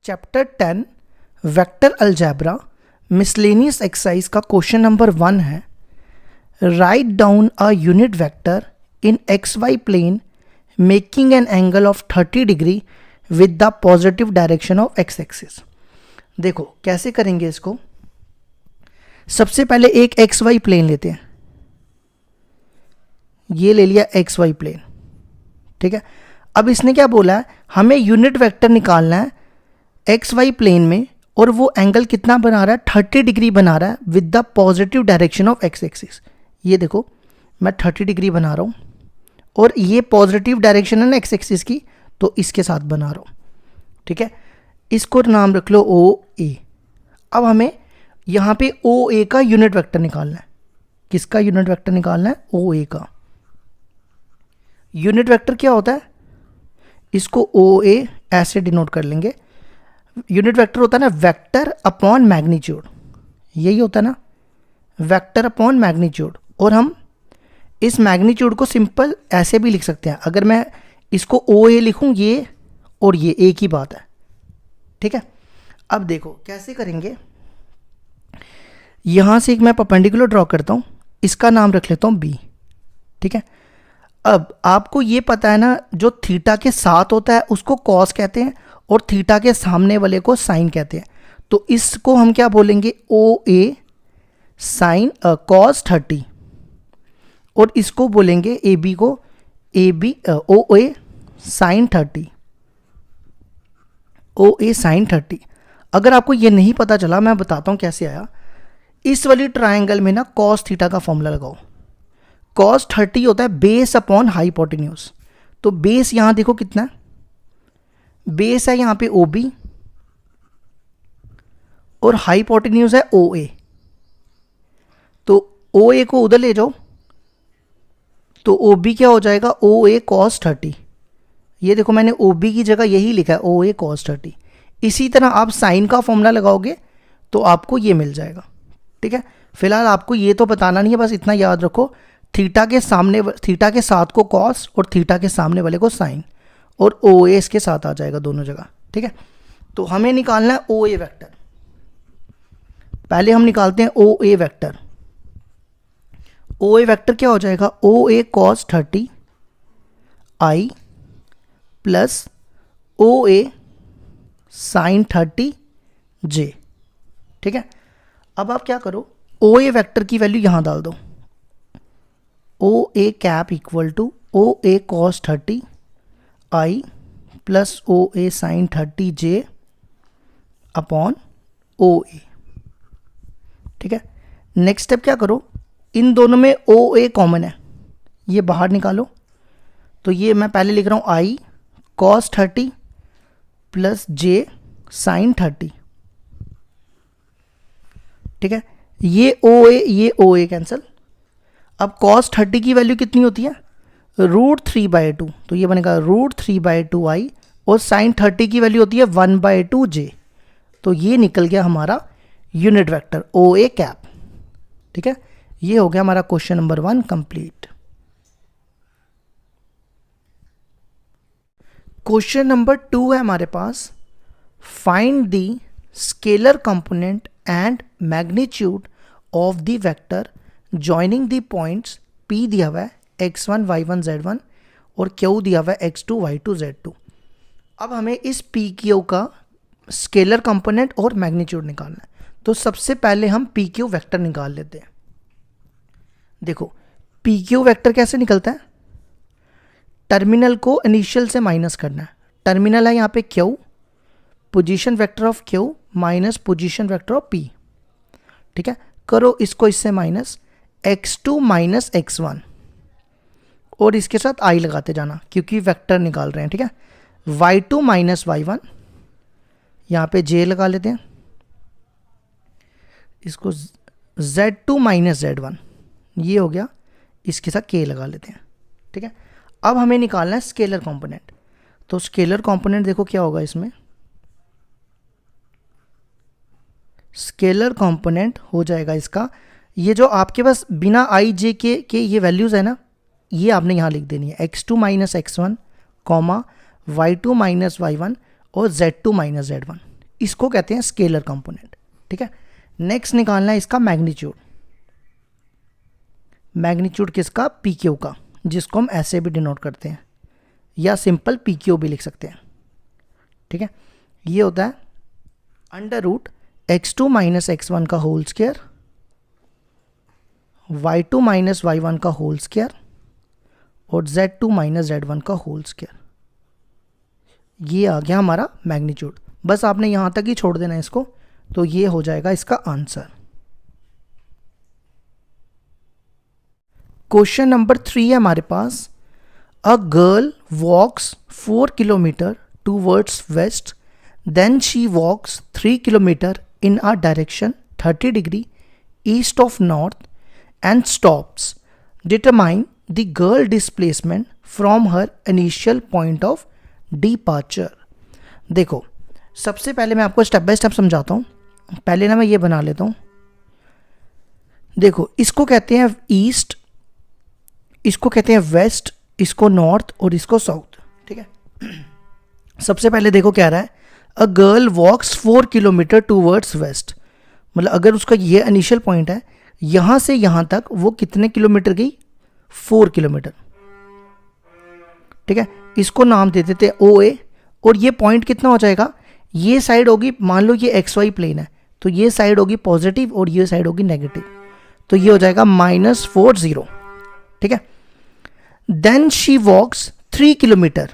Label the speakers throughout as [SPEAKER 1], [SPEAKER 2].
[SPEAKER 1] Chapter 10 vector algebra miscellaneous exercise का question number 1 है। Right down a unit vector in x y plane making an angle of 30 degree with the positive direction of x axis. देखो कैसे करेंगे इसको। सबसे पहले एक x y plane लेते हैं, ये ले लिया एक्स वाई प्लेन, ठीक है। अब इसने क्या बोला है, हमें यूनिट वेक्टर निकालना है एक्स वाई प्लेन में, और वो एंगल कितना बना रहा है, 30 डिग्री बना रहा है with the positive direction of x axis. ये देखो मैं 30 डिग्री बना रहा हूँ और ये पॉजिटिव डायरेक्शन है ना एक्स एक्सिस की, तो इसके साथ बना रहा हूँ, ठीक है। इसको नाम रख लो ओ ए। अब हमें यहाँ पे ओ ए का यूनिट वेक्टर निकालना है। किसका यूनिट वेक्टर निकालना है, ओ ए का। यूनिट वेक्टर क्या होता है, इसको ओ ए ऐसे डिनोट कर लेंगे। यूनिट वेक्टर होता है ना वेक्टर अपॉन मैग्नीट्यूड, यही होता है ना वेक्टर अपॉन मैग्नीट्यूड। और हम इस मैग्नीट्यूड को सिंपल ऐसे भी लिख सकते हैं, अगर मैं इसको ओ ए लिखूं, ये और ये एक ही बात है, ठीक है। अब देखो कैसे करेंगे। यहां से एक मैं परपेंडिकुलर ड्रॉ करता हूं, इसका नाम रख लेता हूं बी, ठीक है। अब आपको ये पता है ना, जो थीटा के साथ होता है उसको कॉस कहते हैं और थीटा के सामने वाले को साइन कहते हैं। तो इसको हम क्या बोलेंगे, ओ ए साइन कॉस 30, और इसको बोलेंगे ए बी को A B O A sine 30, O A sine 30। अगर आपको ये नहीं पता चला, मैं बताता हूँ कैसे आया। इस वाली ट्रायंगल में ना कॉस थीटा का फॉर्मूला लगाओ। कॉस 30 होता है बेस अपॉन हाइपोटेन्यूज। तो बेस यहां देखो कितना है, बेस है यहां पे ओ बी और हाइपोटेन्यूज है ओ ए। तो ओ ए को उधर ले जाओ, तो ओ बी क्या हो जाएगा, ओ ए कॉस 30। ये देखो मैंने ओ बी की जगह यही लिखा है, ओ ए कॉस 30। इसी तरह आप साइन का फॉर्मूला लगाओगे तो आपको ये मिल जाएगा, ठीक है। फिलहाल आपको ये तो बताना नहीं है, बस इतना याद रखो, थीटा के सामने, थीटा के साथ को कॉस और थीटा के सामने वाले को साइन, और ओ ए इसके साथ आ जाएगा दोनों जगह, ठीक है। तो हमें निकालना है ओ ए वेक्टर। पहले हम निकालते हैं ओ ए वेक्टर। ओ ए वेक्टर क्या हो जाएगा, ओ ए cos 30 I plus O A sine 30 जे, ठीक है। अब आप क्या करो, ओ ए वेक्टर की वैल्यू यहां डाल दो, ओ A cap equal two O A cos 30 I plus O A sine 30 J upon O ए, ठीक है। नेक्स्ट स्टेप क्या करो, इन दोनों में ओ ए कॉमन है, ये बाहर निकालो। तो ये मैं पहले लिख रहा हूं I cos 30 plus J sign 30, ठीक है। ये ओ ए कैंसिल। अब cos 30 की वैल्यू कितनी होती है, √3/2, तो ये बनेगा √3/2 आई, और sin 30 की वैल्यू होती है 1/2 जे। तो ये निकल गया हमारा unit vector O A cap, ठीक है। ये हो गया हमारा question number 1 complete. Question number 2 है हमारे पास, find the scalar component and magnitude of the vector joining the points P दिया हुआ है x1 y1 z1 और Q दिया हुआ है x2 y2 z2। अब हमें इस PQ का स्केलर कंपोनेंट और मैग्नीट्यूड निकालना है। तो सबसे पहले हम PQ वेक्टर निकाल लेते हैं। देखो PQ वेक्टर कैसे निकलता है, टर्मिनल को इनिशियल से माइनस करना है। टर्मिनल है यहाँ पे Q, position vector of Q minus position vector of P, ठीक है। करो इसको इससे माइनस, x2 माइनस x1, और इसके साथ i लगाते जाना क्योंकि वेक्टर निकाल रहे हैं, ठीक है। y2 माइनस y1, यहाँ पे j लगा लेते हैं, इसको z2 माइनस z1, ये हो गया, इसके साथ k लगा लेते हैं, ठीक है। अब हमें निकालना है स्केलर कंपोनेंट। तो स्केलर कंपोनेंट देखो क्या होगा इसमें, स्केलर कंपोनेंट हो जाएगा इसका, ये जो आपके पास बिना आई जे के ये वैल्यूज़ है ना, ये आपने यहाँ लिख देनी है, x2 minus x1 comma y2 minus y1 और z2 माइनस z1, इसको कहते हैं स्केलर कंपोनेंट, ठीक है। नेक्स्ट निकालना है इसका मैग्नीट्यूड। मैग्नीट्यूड किसका? पी क्यू का, जिसको हम ऐसे भी डिनोट करते हैं या सिंपल पी क्यू भी लिख सकते हैं, ठीक है। ये होता है under root x2 minus x1 का whole square, y2 minus y1 का होल स्क्वायर और z2 माइनस z1 का होल स्क्वायर। ये आ गया हमारा मैग्नीट्यूड। बस आपने यहां तक ही छोड़ देना है इसको, तो ये हो जाएगा इसका आंसर। क्वेश्चन नंबर 3 है हमारे पास। A girl walks 4 kilometre towards west, then she walks 3 kilometre in a direction 30 degree east of north and stops. Determine the girl displacement from her initial point of departure. देखो, सबसे पहले मैं आपको step by step समझाता हूँ। पहले ना मैं ये बना लेता हूँ। देखो, इसको कहते हैं ईस्ट, इसको कहते हैं वेस्ट, इसको नॉर्थ और इसको साउथ, ठीक है। सबसे पहले देखो क्या रहा है, a girl walks 4 kilometre towards west, मतलब अगर उसका ये इनिशियल पॉइंट है, यहाँ से यहाँ तक वो कितने किलोमीटर गई? 4 किलोमीटर, ठीक है। इसको नाम दे देते हैं OA। और ये पॉइंट कितना हो जाएगा? ये साइड होगी, मान लो ये XY प्लेन है, तो ये साइड होगी पॉजिटिव और ये साइड होगी नेगेटिव, तो ये हो जाएगा -40, ठीक है। Then she walks 3 kilometre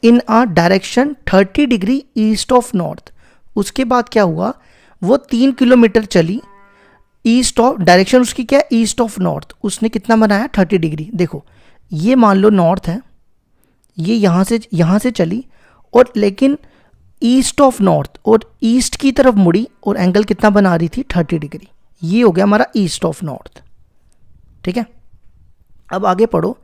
[SPEAKER 1] in a direction 30 degree east of north. उसके बाद क्या हुआ, वो 3 किलोमीटर चली ईस्ट ऑफ, डायरेक्शन उसकी क्या है? East of north. उसने कितना बनाया? 30 डिग्री। देखो, ये मान लो नॉर्थ है, ये यहाँ से चली और लेकिन ईस्ट ऑफ नॉर्थ और ईस्ट की तरफ मुड़ी और एंगल कितना बना रही थी? 30 डिग्री। ये हो गया हमारा ईस्ट ऑफ नॉर्थ, ठीक है। अब आगे पढ़ो।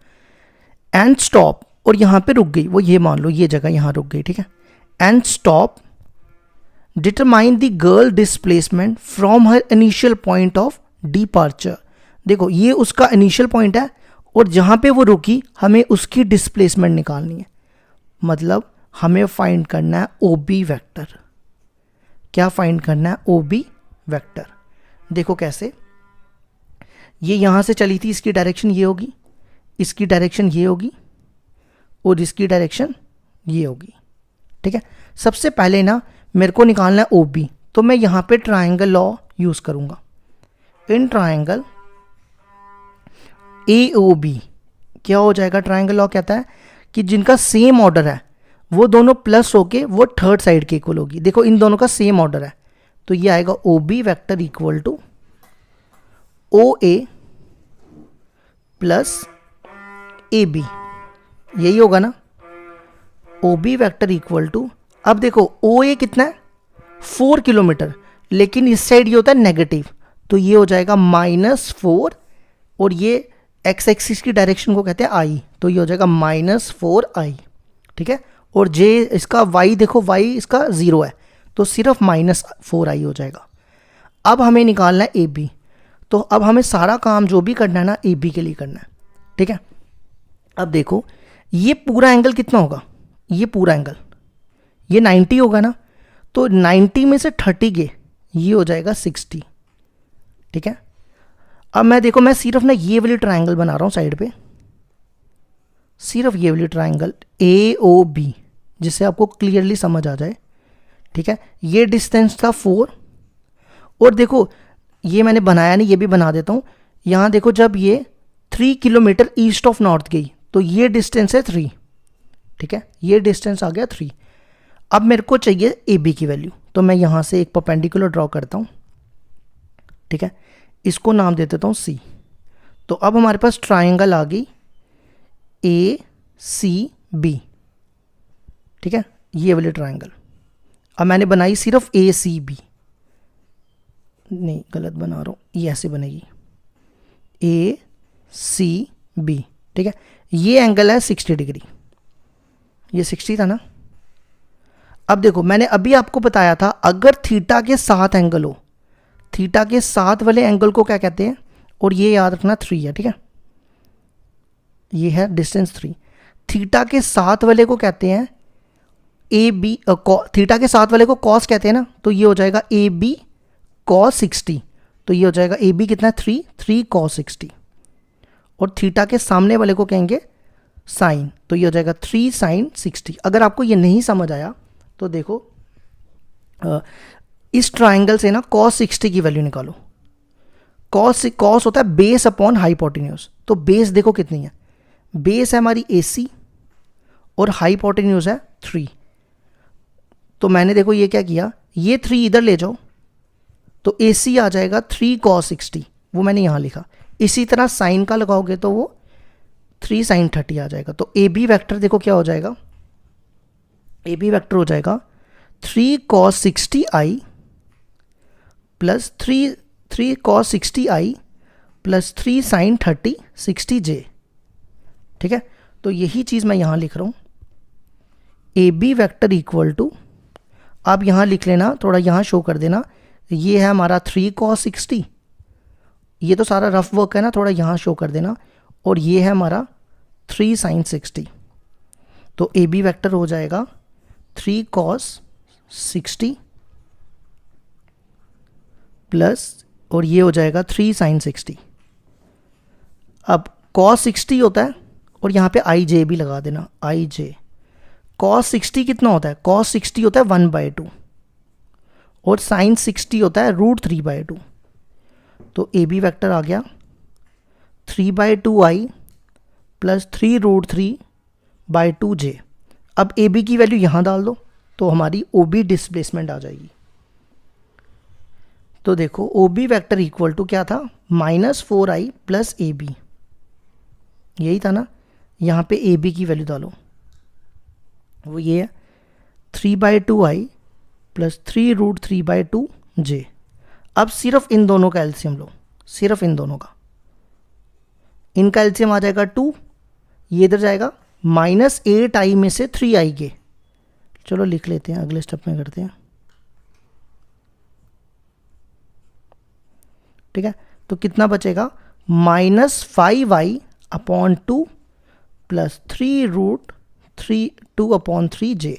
[SPEAKER 1] एंड स्टॉप, और यहाँ पे रुक गई वो, ये मान लो ये जगह यहाँ रुक गई, ठीक है। And stop, determine the girl displacement from her initial point of departure. देखो, ये उसका इनिशियल पॉइंट है और जहाँ पे वो रुकी हमें उसकी डिस्प्लेसमेंट निकालनी है, मतलब हमें फाइंड करना है OB वेक्टर। क्या फाइंड करना है? OB vector. देखो कैसे, ये यहाँ से चली थी, इसकी डायरेक्शन ये होगी, इसकी डायरेक्शन ये होगी और इसकी डायरेक्शन ये होगी, ठीक है। सबसे पहले ना मेरे को निकालना है OB, तो मैं यहाँ पे ट्रायंगल लॉ यूज करूंगा। इन ट्रायंगल AOB क्या हो जाएगा? ट्रायंगल लॉ कहता है कि जिनका सेम ऑर्डर है वो दोनों प्लस होके वो थर्ड साइड के इक्वल होगी। देखो, इन दोनों का सेम ऑर्डर है, तो ये आएगा OB vector equal to OA plus AB, यही होगा ना। OB वेक्टर इक्वल टू, अब देखो OA कितना है? 4 किलोमीटर, लेकिन इस साइड ये होता है नेगेटिव, तो ये हो जाएगा -4 और ये x एक्सिस की डायरेक्शन को कहते हैं I, तो ये हो जाएगा -4I, ठीक है। और J इसका Y, देखो Y इसका 0 है, तो सिर्फ -4I हो जाएगा। अब हमें निकालना है AB, तो अब हमें सारा काम जो भी करना है ना AB के लिए करना है, ठीक है। अब देखो, ये पूरा एंगल कितना होगा? ये पूरा एंगल ये 90 होगा ना, तो 90 में से 30 गए, ये हो जाएगा 60, ठीक है। अब मैं देखो, मैं सिर्फ ना ये वाली ट्रायंगल बना रहा हूँ साइड पे, सिर्फ ये वाली ट्रायंगल AOB, जिससे आपको क्लियरली समझ आ जाए, ठीक है। ये डिस्टेंस था 4 और देखो ये मैंने बनाया नहीं, ये भी बना देता हूँ। यहाँ देखो, जब ये 3 किलोमीटर ईस्ट ऑफ नॉर्थ गई तो ये डिस्टेंस है 3, ठीक है। ये डिस्टेंस आ गया 3। अब मेरे को चाहिए AB की वैल्यू, तो मैं यहाँ से एक परपेंडिकुलर ड्रॉ करता हूँ, ठीक है। इसको नाम दे देता हूँ C। तो अब हमारे पास ट्रायंगल आ गई ACB, ठीक है, ये वाली ट्रायंगल। अब मैंने बनाई सिर्फ ACB, नहीं गलत बना रहा हूँ, ये ऐसे बनेगी ACB, ठीक है। ये एंगल है 60 डिग्री, ये 60 था ना। अब देखो, मैंने अभी आपको बताया था अगर थीटा के साथ एंगल हो, थीटा के साथ वाले एंगल को क्या कहते हैं? और ये याद रखना 3 है, ठीक है। ये है डिस्टेंस 3। थीटा के साथ वाले को कहते हैं ए बी, थीटा के साथ वाले को कॉस कहते हैं ना, तो ये हो जाएगा ए बी कॉस 60। तो ये हो जाएगा ए बी कितना, 3 कॉस 60, और थीटा के सामने वाले को कहेंगे साइन, तो ये हो जाएगा 3 साइन 60। अगर आपको ये नहीं समझ आया तो देखो, इस ट्राइंगल से ना कॉस 60 की वैल्यू निकालो। कॉस होता है बेस अपॉन हाइपोटेन्यूज, तो बेस देखो कितनी है, बेस है हमारी AC और हाइपोटेन्यूज है 3। तो मैंने देखो ये क्या किया, ये 3 इधर ले जाओ, तो AC आ जाएगा 3 cos 60, वो मैंने यहाँ लिखा। इसी तरह साइन का लगाओगे तो वो 3 sin 30 आ जाएगा। तो AB वेक्टर देखो क्या हो जाएगा, AB वेक्टर हो जाएगा 3 cos 60i plus 3 cos 60i plus 3 sin 30 60j। ठीक है, तो यही चीज़ मैं यहाँ लिख रहा हूँ, AB वेक्टर इक्वल टू, आप यहाँ लिख लेना, थोड़ा यहाँ शो कर देना, ये है हमारा 3 cos 60, ये तो सारा रफ वर्क है ना, थोड़ा यहाँ शो कर देना, और ये है हमारा 3 sin 60। तो AB वेक्टर हो जाएगा 3 cos 60 प्लस, और ये हो जाएगा 3 sin 60। अब cos 60 होता है, और यहाँ पे ij भी लगा देना, ij। cos 60 कितना होता है, cos 60 होता है 1/2, और sin 60 होता है √3/2। तो AB वेक्टर आ गया 3/2i प्लस 3√3/2j। अब AB की वैल्यू यहाँ डाल दो, तो हमारी OB डिस्प्लेसमेंट आ जाएगी। तो देखो OB वेक्टर इक्वल टू क्या था, -4i प्लस AB, यही था ना। यहाँ पे AB की वैल्यू डालो, वो ये है 3/2i प्लस 3√3/2j। अब सिर्फ इन दोनों का एलसीएम लो, सिर्फ इन दोनों का, इनका एलसीएम आ जाएगा 2, ये इधर जाएगा, -8i में से 3i के, चलो लिख लेते हैं, अगले स्टेप में करते हैं। ठीक है, तो कितना बचेगा, -5i अपॉन 2 प्लस 3√3/2/3j।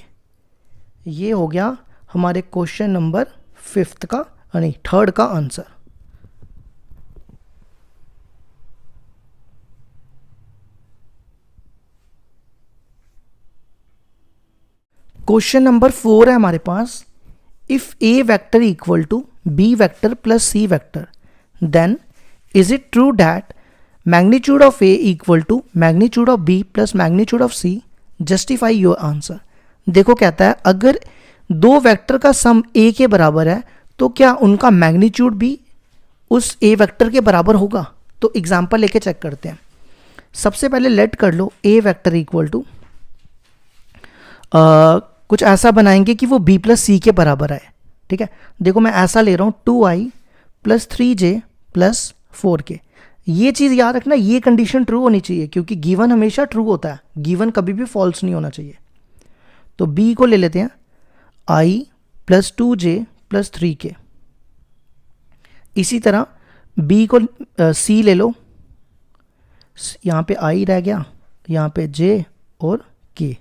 [SPEAKER 1] ये हो गया हमारे क्वेश्चन नंबर 5 का, नहीं 3rd का आंसर। क्वेश्चन नंबर 4 है हमारे पास, if A vector equal to B vector plus C vector, then is it true that magnitude of A equal to magnitude of B plus magnitude of C, justify your answer. देखो कहता है अगर दो vector का सम A के बराबर है तो क्या उनका मैग्नीट्यूड भी उस A वेक्टर के बराबर होगा। तो एग्जांपल लेके चेक करते हैं। सबसे पहले लेट कर लो A वेक्टर इक्वल टू, कुछ ऐसा बनाएंगे कि वो B प्लस C के बराबर है। ठीक है, देखो मैं ऐसा ले रहा हूँ 2i plus 3j plus 4k। ये चीज़ याद रखना, ये कंडीशन ट्रू होनी चाहिए, क्योंकि गिवन हमेशा ट्रू होता है, गिवन कभी भी फॉल्स नहीं होना चाहिए। तो B को ले लेते हैं i plus 2j plus 3k। इसी तरह B को C ले लो, यहाँ पे i रह गया, यहाँ पे j और k।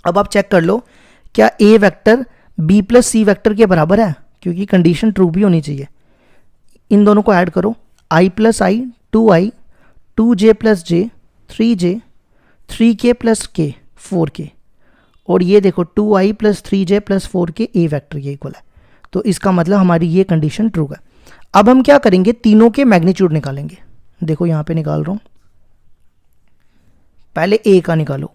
[SPEAKER 1] अब आप चेक कर लो क्या A vector B plus C vector के बराबर है, क्योंकि कंडीशन ट्रू भी होनी चाहिए। इन दोनों को ऐड करो, i plus i 2i, 2j plus j 3j, 3k plus k 4k, और ये देखो 2i plus 3j plus 4k A vector के इक्वल है। तो इसका मतलब हमारी ये कंडीशन ट्रू है। अब हम क्या करेंगे, तीनों के मैग्नीट्यूड निकालेंगे। देखो यहाँ पे निकाल रहा हूँ, पहले A का निकालो।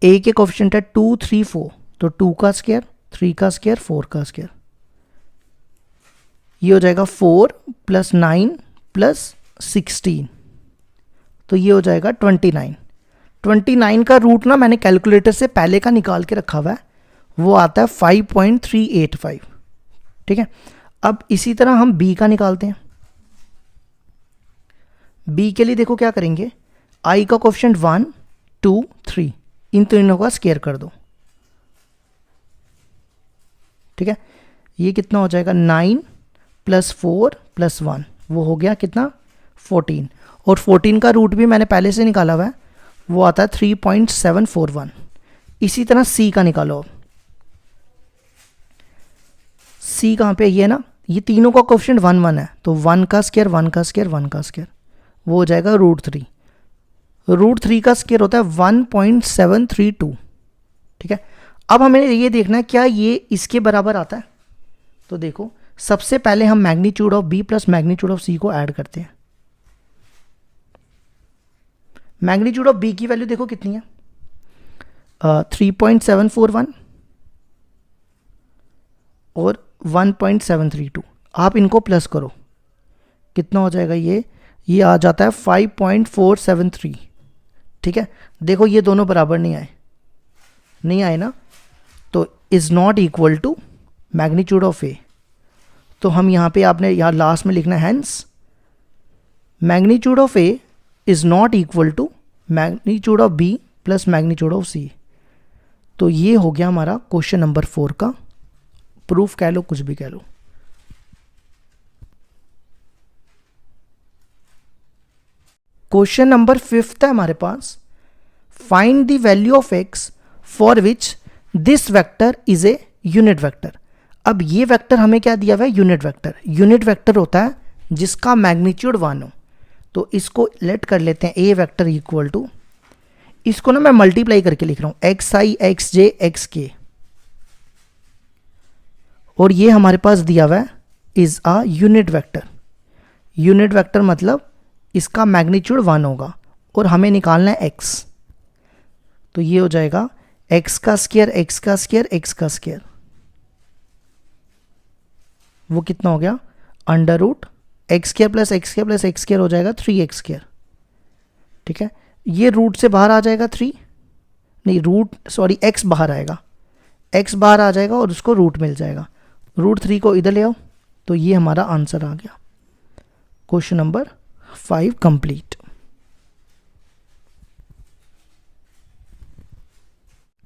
[SPEAKER 1] A के कोफिशिएंट है 2 3 4, तो 2 का स्क्वायर, 3 का स्क्वायर, 4 का स्क्वायर, ये हो जाएगा 4 प्लस 9 प्लस 16, तो ये हो जाएगा 29। 29 का रूट ना मैंने कैलकुलेटर से पहले का निकाल के रखा हुआ है, वो आता है 5.385। ठीक है, अब इसी तरह हम B का निकालते हैं। B के लिए देखो क्या करेंगे, I का कोफिशिएंट 1 2 3, इन तीनों का स्क्वायर कर दो। ठीक है, ये कितना हो जाएगा 9 प्लस 4 प्लस 1, वो हो गया कितना 14, और 14 का रूट भी मैंने पहले से निकाला हुआ है, वो आता है 3.741। इसी तरह सी का निकालो अब। सी कहाँ पे, ये ना, ये तीनों का कोफिशिएंट 1 1 है, तो 1 का स्क्वायर 1 का स्क्वायर 1 का स्क्वायर, वो हो जाएगा √3। √3 का स्क्वायर होता है 1.732। ठीक है, अब हमें ये देखना है क्या ये इसके बराबर आता है। तो देखो सबसे पहले हम magnitude of B plus magnitude of C को ऐड करते हैं। मैग्नीट्यूड ऑफ बी की वैल्यू देखो कितनी है, 3.741 और 1.732। आप इनको प्लस करो, कितना हो जाएगा, ये आ जाता है 5.473। ठीक है, देखो ये दोनों बराबर नहीं आए ना, तो is not equal to magnitude of A. तो हम यहाँ पे आपने यहाँ लास्ट में लिखना है hence magnitude of A is not equal to magnitude of B plus magnitude of C. तो ये हो गया हमारा क्वेश्चन नंबर 4 का प्रूफ, कह लो कुछ भी कह लो। क्वेश्चन नंबर 5 है हमारे पास, find the value of X for which this vector is a unit vector. अब ये वेक्टर हमें क्या दिया हुआ है, यूनिट वेक्टर। यूनिट वेक्टर होता है जिसका मैग्नीट्यूड 1 हो। तो इसको लेट कर लेते हैं ए वेक्टर इक्वल टू, इसको ना मैं मल्टीप्लाई करके लिख रहा हूं, एक्स आई एक्स जे एक्स के, और ये हमारे पास दिया हुआ है is a unit vector. Unit vector मतलब इसका मैग्नीट्यूड 1 होगा और हमें निकालना है एक्स। तो ये हो जाएगा एक्स का स्क्वायर एक्स का स्क्वायर एक्स का स्क्वायर, वो कितना हो गया, under root x square plus x square plus x square हो जाएगा 3x स्क्वायर। ठीक है, ये रूट से बाहर आ जाएगा 3, नहीं रूट सॉरी एक्स बाहर आएगा, एक्स बाहर आ जाएगा और उसको रूट मिल जाएगा। √3 को इधर ले आओ, तो ये हमारा आंसर आ गया। Question number 5 complete.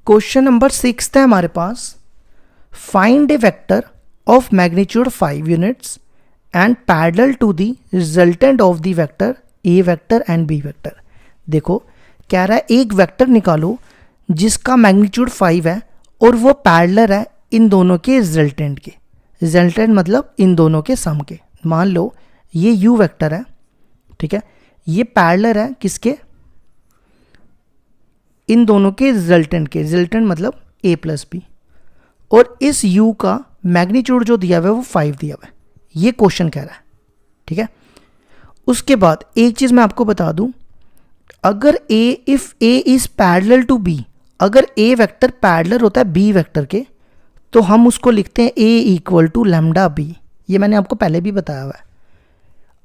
[SPEAKER 1] Question number 6 है हमारे पास, find a vector of magnitude 5 units and parallel to the resultant of the vector A vector and B vector. देखो कह रहा है एक वेक्टर निकालो जिसका मैग्नीट्यूड 5 है और वो पैरेलल है इन दोनों के रिजल्टेंट के। रिजल्टेंट मतलब इन दोनों के सम के। मान लो ये यू वेक्टर है, ठीक है, ये पैरेलल है किसके, इन दोनों के रिजल्टेंट के। रिजल्टेंट मतलब a प्लस बी, और इस u का मैग्नीट्यूड जो दिया हुआ है वो 5 दिया हुआ है, ये क्वेश्चन कह रहा है। ठीक है, उसके बाद एक चीज मैं आपको बता दूं, अगर if a is parallel to b, अगर a वेक्टर पैरेलल होता है b वेक्टर के, तो हम उसको लिखते हैं a equal to lambda b। ये मैंने आपको पहले भी बताया हुआ है।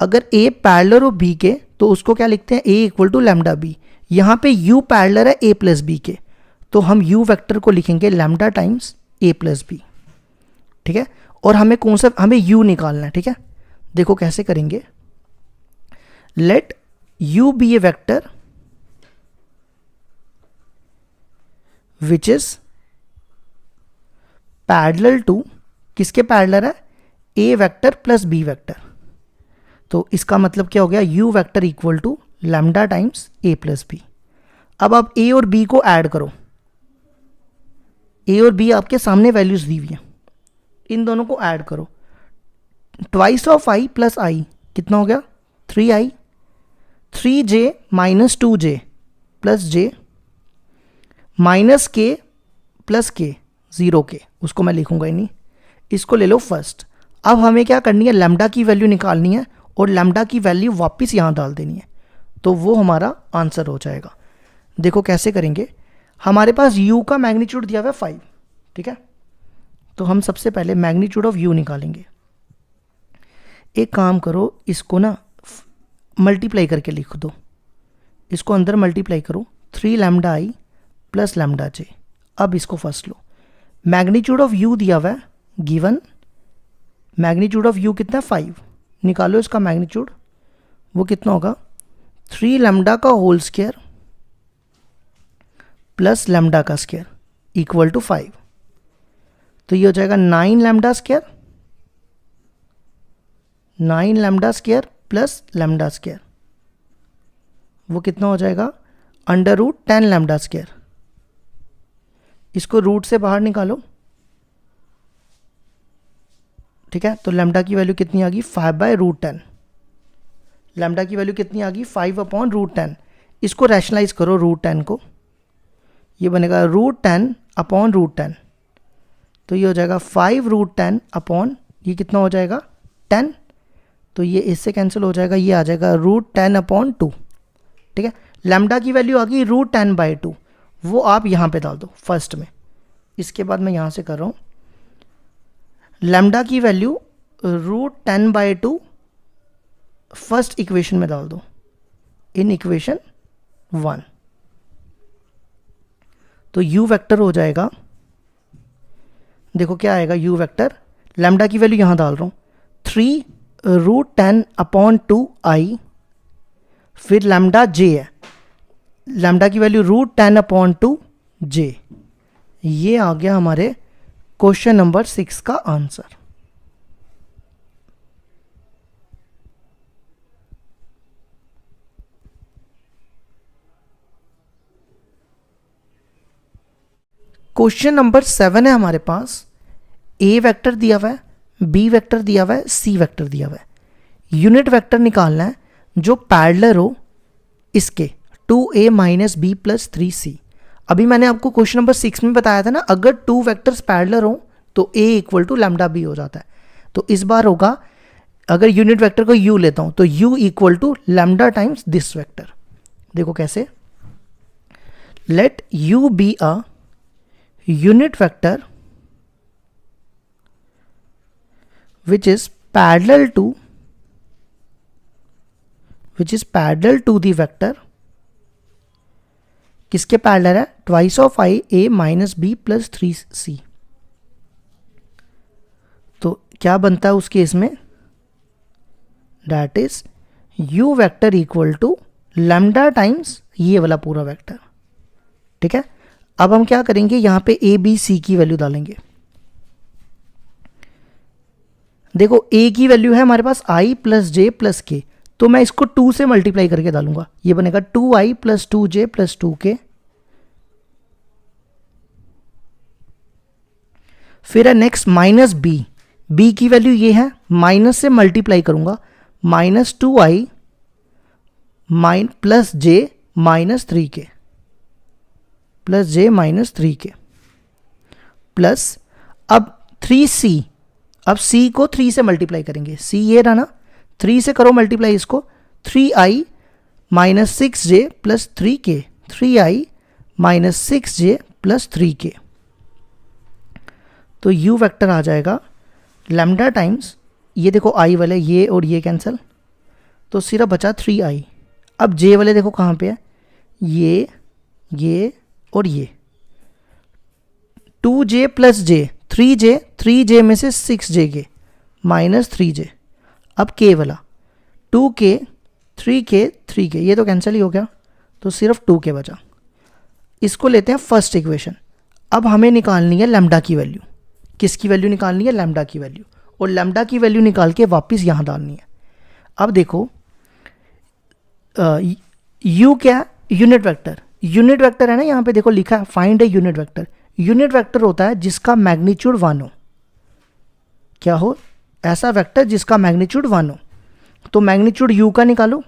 [SPEAKER 1] अगर a पैरेलल हो b के तो उसको क्या लिखते हैं, a equal to lambda b। यहाँ पे u पैरेलल है a प्लस बी के, तो हम u वेक्टर को लिखेंगे lambda times a plus b. ठीक है, और हमें कौन सा, हमें u निकालना है। ठीक है, देखो कैसे करेंगे, let u be a vector which is parallel to, किसके पैरेलल है, a vector plus b vector. तो इसका मतलब क्या हो गया, u vector equal to lambda times a plus b. अब आप a और b को ऐड करो, a और b आपके सामने वैल्यूज दी हुई हैं, इन दोनों को ऐड करो। Twice of i plus i कितना हो गया, 3i, 3j minus 2j plus j minus k plus k 0k, उसको मैं लिखूंगा ही नहीं, इसको ले लो फर्स्ट। अब हमें क्या करनी है, लैम्डा की वैल्यू निकालनी है और लैम्डा की वैल्यू वापस यहाँ डाल देनी है, तो वो हमारा आंसर हो जाएगा। देखो कैसे करेंगे, हमारे पास u का मैग्नीट्यूड दिया हुआ है 5। ठीक है, तो हम सबसे पहले मैग्नीट्यूड ऑफ u निकालेंगे। एक काम करो, इसको ना मल्टीप्लाई करके लिख दो, इसको अंदर मल्टीप्लाई करो, 3 lambda i plus lambda j। अब इसको first low, magnitude of u दिया हुआ है गिवन, मैग्नीट्यूड ऑफ u कितना 5, निकालो इसका मैग्नीट्यूड, वो कितना होगा, 3 लैम्डा का होल स्क्वायर प्लस लैम्डा का स्क्वायर इक्वल टू 5। तो ये हो जाएगा 9 lambda square, 9 lambda square plus lambda square, वो कितना हो जाएगा, अंडर रूट 10 लैम्डा स्क्वायर। इसको रूट से बाहर निकालो, ठीक है। तो लैम्डा की वैल्यू कितनी आ गई 5/√10। लैम्डा की वैल्यू कितनी आ गई 5/√10। इसको रैशनलाइज करो √10 को, ये बनेगा √10/√10। तो ये हो जाएगा 5√10 अपॉन ये कितना हो जाएगा 10। तो ये इससे कैंसिल हो जाएगा, ये आ जाएगा √10/2, ठीक है। लैम्डा की वैल्यू आ गई √10/2, वो आप यहाँ पे डाल दो फर्स्ट में। इसके बाद मैं यहाँ से कर रहा हूँ लैम्डा की वैल्यू √10/2 फर्स्ट इक्वेशन में डाल दो, इन इक्वेशन 1। तो u वेक्टर हो जाएगा, देखो क्या आएगा u वेक्टर, लैम्डा की वैल्यू यहाँ डाल रहा हूँ 3√10/2i, फिर लैम्डा j है, लैम्डा की वैल्यू √10/2j। ये आ गया हमारे क्वेश्चन नंबर 6 का आंसर। क्वेश्चन नंबर 7 है हमारे पास। ए वेक्टर दिया हुआ है, बी वेक्टर दिया हुआ है, सी वेक्टर दिया हुआ है। यूनिट वेक्टर निकालना है जो पैरेलल हो इसके 2a - b + 3c। अभी मैंने आपको क्वेश्चन नंबर 6 में बताया था ना, अगर 2 वेक्टर्स पैरेलल हो तो a = λb हो जाता है। तो इस बार होगा, अगर यूनिट वेक्टर को u लेता हूं तो u = λ टाइम्स दिस वेक्टर। देखो कैसे, let u be a unit vector which is parallel to the vector, किसके पैरेलल है, twice of i a - b + 3c। तो क्या बनता है उस केस में, that is u vector = λ times ये वाला पूरा वेक्टर, ठीक है। अब हम क्या करेंगे, यहां पे a b c की वैल्यू डालेंगे। देखो a की वैल्यू है हमारे पास i + j + k, तो मैं इसको 2 से मल्टीप्लाई करके डालूंगा, ये बनेगा 2i + 2j + 2k। फिर है नेक्स्ट -b, b की वैल्यू ये है, माइनस से मल्टीप्लाई करूंगा, -2i + j - 3k प्लस अब 3c, अब c को 3 से मल्टीप्लाई करेंगे, c ये रहा ना, 3 से करो मल्टीप्लाई इसको, 3i - 6j + 3k, 3i - 6j + 3k। तो u वेक्टर आ जाएगा लैम्डा टाइम्स, ये देखो i वाले ये और ये कैंसिल, तो सिर्फ बचा 3i। अब j वाले देखो कहाँ पे है, ये और ये, 2j + j, 3j में से 6j के -3j। अब k वाला 2k 3k, ये तो कैंसिल ही हो गया, तो सिर्फ 2k बचा। इसको लेते हैं फर्स्ट इक्वेशन। अब हमें निकालनी है लैम्डा की वैल्यू। किसकी वैल्यू निकालनी है, लैम्डा की वैल्यू, और लैम्डा की वैल्यू निकाल के वापस यहाँ डालनी है। अब देखो u क्या, यूनिट वेक्टर है ना, यहाँ पे देखो लिखा है फाइंड ए यूनिट वेक्टर। यूनिट वेक्टर होता है जिसका मैग्नीट्यूड 1 हो। क्या हो, ऐसा वेक्टर जिसका मैग्नीट्यूड 1 हो। तो मैग्नीट्यूड u का निकालो,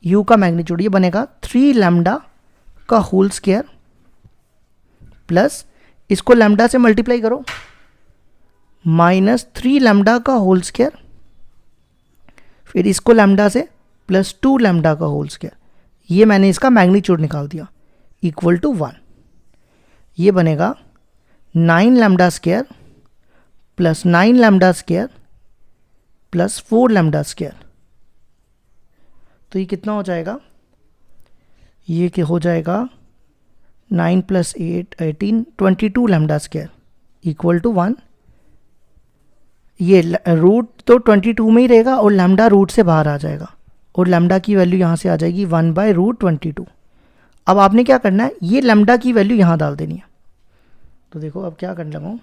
[SPEAKER 1] u का मैग्नीट्यूड ये बनेगा 3λ का होल स्क्वायर प्लस इसको लैम्डा से मल्टीप्लाई करो -3λ का होल स्क्वायर, फिर इसको लैम्डा से प्लस 2λ का होल स्क्वायर। ये मैंने इसका मैग्नीट्यूड निकाल दिया = 1। ये बनेगा 9λ² प्लस 9λ² प्लस 4λ²। तो ये कितना हो जाएगा, ये क्या हो जाएगा 9 + 8 18 22λ² = 1। ये रूट तो 22 में ही रहेगा और लैम्डा रूट से बाहर आ जाएगा, और लैम्डा की वैल्यू यहाँ से आ जाएगी 1/√22। अब आपने क्या करना है, ये लैम्डा की वैल्यू यहाँ डाल देनी है। तो देखो अब क्या करने लगा हूँ,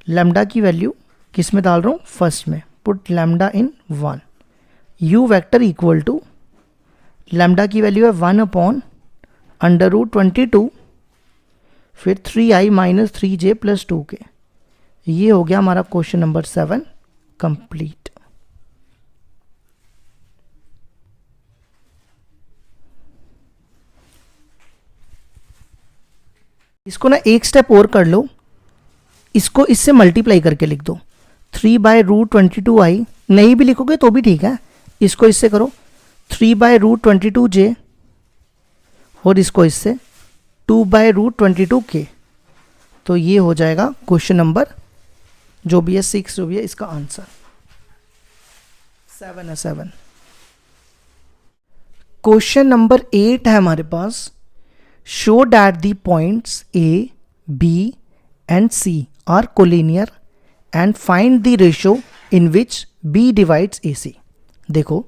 [SPEAKER 1] लैम्डा की वैल्यू किस में डाल रहा हूँ, फर्स्ट में, पुट लैम्डा इन 1। u वेक्टर = लैम्डा की वैल्यू है 1/√22 फिर 3i minus 3j plus 2k। ये हो गया हमारा क्वेश्चन नंबर 7 कंप्लीट। इसको ना एक स्टेप और कर लो, इसको इससे मल्टीप्लाई करके लिख दो। 3/√22i, नहीं भी लिखोगे तो भी ठीक है, इसको इससे करो 3/√22j और इसको इससे 2/√22k। तो ये हो जाएगा क्वेश्चन नंबर जो भी है 6, जो भी है इसका आंसर 7 है 7। क्वेश्चन नंबर 8 है हमारे पास, show that the points A, B and C are collinear and find the ratio in which B divides AC। देखो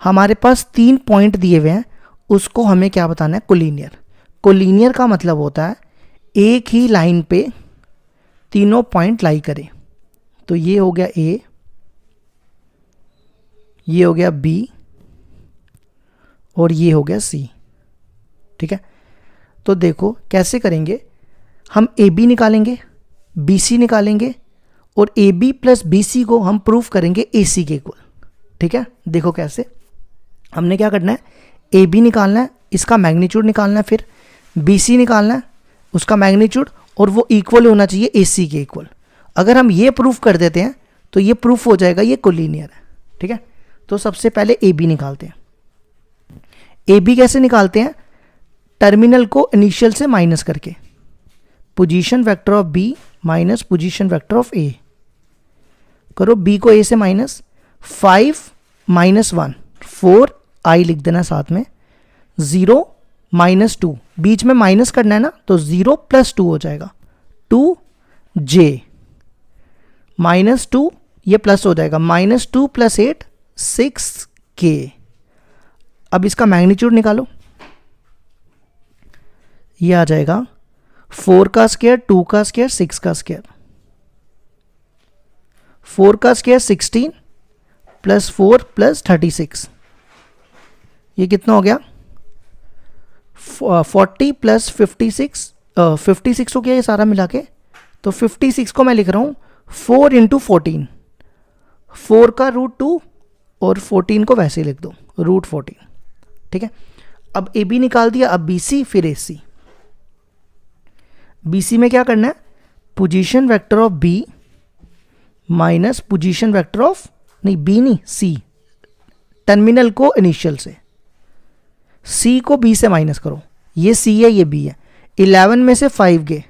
[SPEAKER 1] हमारे पास 3 पॉइंट दिए हुए हैं, उसको हमें क्या बताना है, कोलिनियर। कोलिनियर का मतलब होता है एक ही लाइन पे तीनों पॉइंट लाई करें। तो ये हो गया A, ये हो गया B और ये हो गया C। ठीक है, तो देखो कैसे करेंगे, हम AB निकालेंगे, BC निकालेंगे और AB प्लस BC को हम प्रूफ करेंगे AC के इक्वल। ठीक है, देखो कैसे, हमने क्या करना है, AB निकालना है, इसका मैग्नीट्यूड निकालना है, फिर BC निकालना है, उसका मैग्नीट्यूड, और वो इक्वल होना चाहिए AC के इक्वल। अगर हम ये प्रूफ कर देते हैं तो ये प्रूफ हो जाएगा ये कोलिनियर है। ठीक है, तो सबसे पहले AB निकालते हैं। AB कैसे निकालते हैं, टर्मिनल को इनिशियल से माइनस करके, position vector of B minus position vector of A। करो B को A से माइनस, 5 माइनस 1 4, I लिख देना साथ में, 0 माइनस 2, बीच में माइनस करना है ना, तो 0 प्लस 2 हो जाएगा 2j, माइनस 2 ये प्लस हो जाएगा, माइनस 2 प्लस 8 6k। अब इसका मैग्नीट्यूड निकालो, ये आ जाएगा 4 का स्क्वायर, 2 का स्क्वायर, 6 का स्क्वायर। 4 का स्क्वायर 16 प्लस 4 प्लस 36, ये कितना हो गया 40 प्लस 56, 56 हो गया ये सारा मिला के। तो 56 को मैं लिख रहा हूँ 4 इंटू 14, 4 का √2 और 14 को वैसे ही लिख दो √14। ठीक है, अब AB निकाल दिया, अब BC फिर AC। BC में क्या करना है, position vector of B minus position vector of, नहीं B नहीं C, टर्मिनल को इनिशियल से, C को B से माइनस करो, ये C है ये B है। 11 में से 5 गए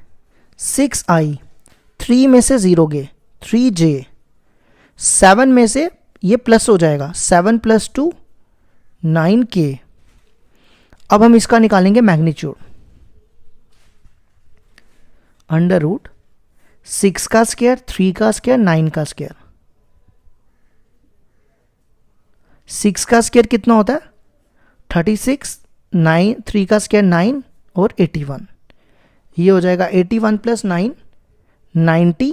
[SPEAKER 1] 6i, 3 में से 0 गए 3j, 7 में से ये प्लस हो जाएगा 7 प्लस 2 9k। अब हम इसका निकालेंगे मैग्नीट्यूड, अंडर रूट 6 का स्क्वायर, 3 का स्क्वायर, 9 का स्क्वायर। 6 का स्क्वायर कितना होता है 36, 9, 3 का स्क्वायर 9 और 81, ये हो जाएगा 81 प्लस 9 90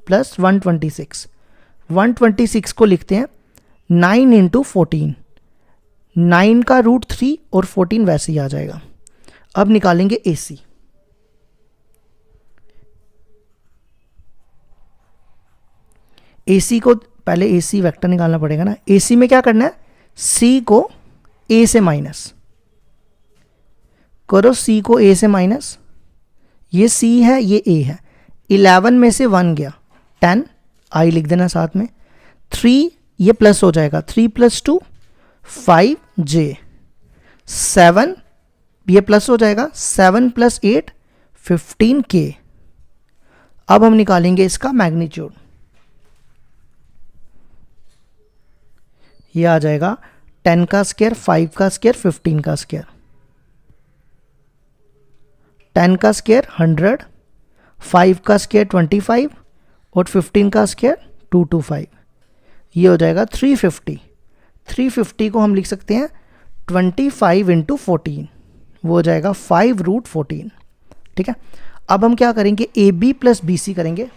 [SPEAKER 1] प्लस 126। 126 को लिखते हैं 9 इंटू 14, 9 का √3 और 14 वैसे ही आ जाएगा। अब निकालेंगे AC। AC को पहले AC वेक्टर निकालना पड़ेगा ना। AC में क्या करना है, C को A से माइनस करो, C को A से माइनस, ये C है ये A है। 11 में से 1 गया 10, I लिख देना साथ में, 3 ये प्लस हो जाएगा 3 प्लस 2 5j, 7 ये प्लस हो जाएगा 7 प्लस 8 15k। अब हम निकालेंगे इसका मैग्नीट्यूड, ये आ जाएगा 10 का स्क्वायर, 5 का स्क्वायर, 15 का स्क्वायर। 10 का स्क्वायर 100, 5 का स्क्वायर 25 और 15 का स्क्वायर 225, ये हो जाएगा 350। 350 को हम लिख सकते हैं 25 इंटू 14, वो हो जाएगा 5√14। ठीक है, अब हम क्या करेंगे, AB प्लस BC करेंगे,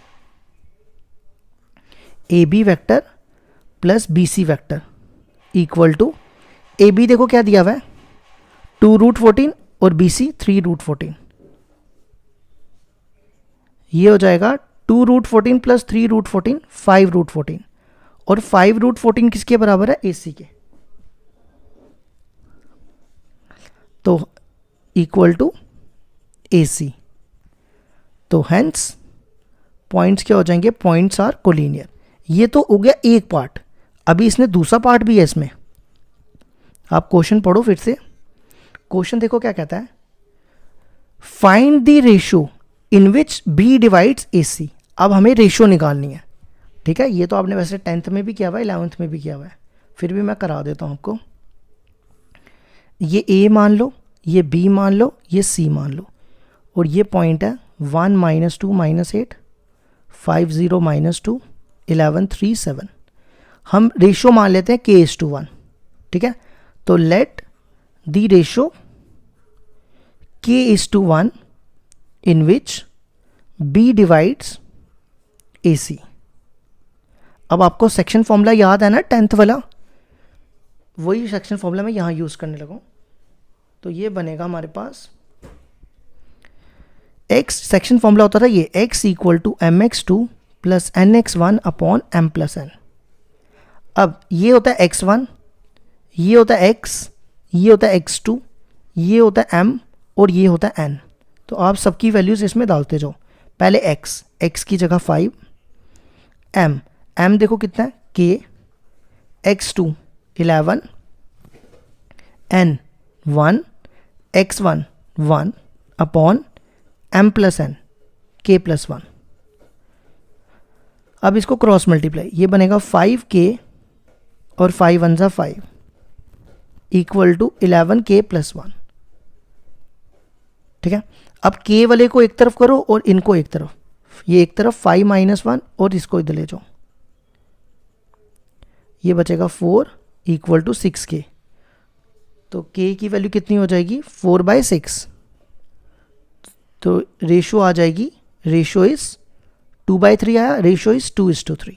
[SPEAKER 1] AB vector plus BC vector equal to, AB देखो क्या दिया हुआ है 2√14 और BC 3√14। ये हो जाएगा 2√14 प्लस 3√14, 5√14, और 5√14 किसके बराबर है? AC के, तो इक्वल टू AC। तो हेंस पॉइंट्स क्या हो जाएंगे? Points are collinear. ये तो हो गया एक पार्ट। अभी इसने दूसरा पार्ट भी है इसमें, आप क्वेश्चन पढ़ो फिर से। क्वेश्चन देखो क्या कहता है, find the ratio in which B divides AC। अब हमें रेशियो निकालनी है, ठीक है। ये तो आपने वैसे 10th में भी किया हुआ है, 11th में भी किया हुआ है, फिर भी मैं करा देता हूँ आपको। ये A मान लो, ये B मान लो, ये C मान लो, और ये पॉइंट है 1 - 2 - 8, 5 0 - 2 11 3 7। हम रेशियो मान लेते हैं K:1, ठीक है। तो let the ratio K:1 in which B divides AC। अब आपको सेक्शन फॉर्मूला याद है ना 10th वाला, वही सेक्शन फॉर्मूला मैं यहाँ यूज़ करने लगा। तो ये बनेगा हमारे पास x, सेक्शन फॉर्मूला होता था ये, x = mx2 + nx1 / m + n। अब ये होता है x1, ये होता है x, ये होता है x2, ये होता है m, और ये होता है n। तो आप सबकी वैल्यूज़ इसमें डालते जाओ। पहले x की जगह 5, m देखो कितना है k, x2 11, n 1, x1 1 / m + n k+1। अब इसको क्रॉस मल्टीप्लाई, ये बनेगा 5k और 5 1 = 5 = 11k + 1, ठीक है। अब k वाले को एक तरफ करो और इनको एक तरफ, ये एक तरफ 5 - 1 और इसको इधर ले जाओ, ये बचेगा 4 = 6k। तो k की वैल्यू कितनी हो जाएगी? 4/6। तो रेशियो आ जाएगी, रेशियो इज 2/3 आया, रेशियो इज 2:3।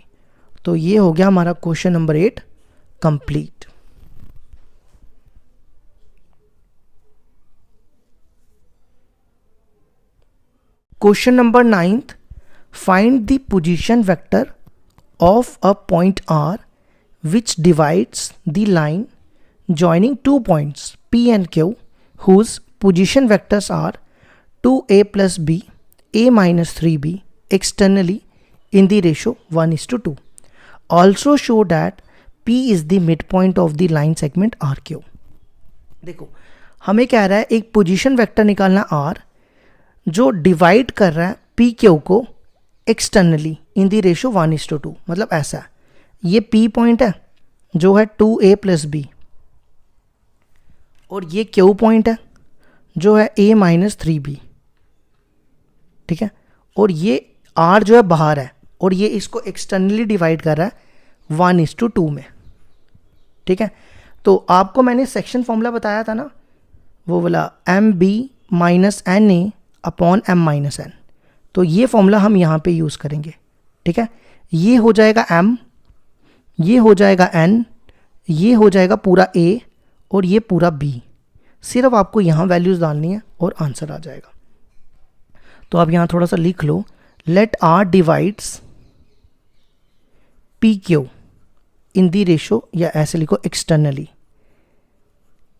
[SPEAKER 1] तो ये हो गया हमारा question number 8 complete. Question number 9th, find the position vector of a point R which divides the line joining 2 points P and Q whose position vectors are 2a plus b, a minus 3b externally in the ratio 1:2. Also show that P is the midpoint of the line segment RQ. देखो हमें कह रहा है एक position vector निकालना R जो divide कर रहा है पी क्यू को एक्सटर्नली इन द रेशियो 1:2। मतलब ऐसा, ये P पॉइंट है जो है 2a + b, और ये Q पॉइंट है जो है a - 3b, ठीक है। और ये R जो है बाहर है, और ये इसको एक्सटर्नली डिवाइड कर रहा है 1:2 में, ठीक है। तो आपको मैंने सेक्शन फॉर्मूला बताया था ना, वो वाला MB - NA / M - N। तो ये फॉर्मूला हम यहाँ पे यूज़ करेंगे, ठीक है। ये हो जाएगा M, ये हो जाएगा N, ये हो जाएगा पूरा A, और ये पूरा B। सिर्फ आपको यहाँ वैल्यूज़ डालनी है और आंसर आ जाएगा। तो आप यहाँ थोड़ा सा लिख लो, लेट R डिवाइड्स PQ इन दी रेशो, या ऐसे लिखो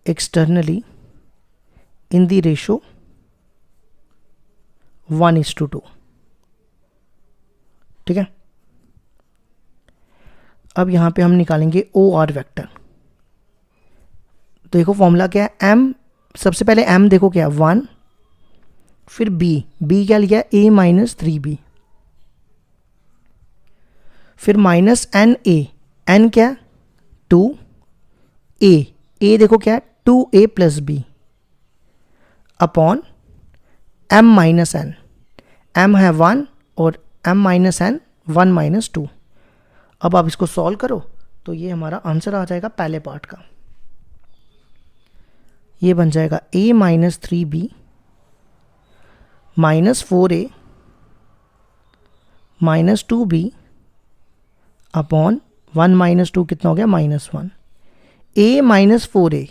[SPEAKER 1] एक्सटर्नली इन दी रेशो 1:2, ठीक है। अब यहाँ पे हम निकालेंगे OR वेक्टर। तो देखो फॉर्मूला क्या है, M, सबसे पहले M देखो क्या है 1, फिर B क्या लिया A - 3B, फिर -NA, N क्या 2, A देखो क्या है 2a + b upon m - n, m है 1 और m - n 1 - 2। अब आप इसको सॉल्व करो तो ये हमारा आंसर आ जाएगा पहले पार्ट का। ये बन जाएगा a - 3b -4a -2b upon 1 - 2 कितना हो गया -1, a - 4a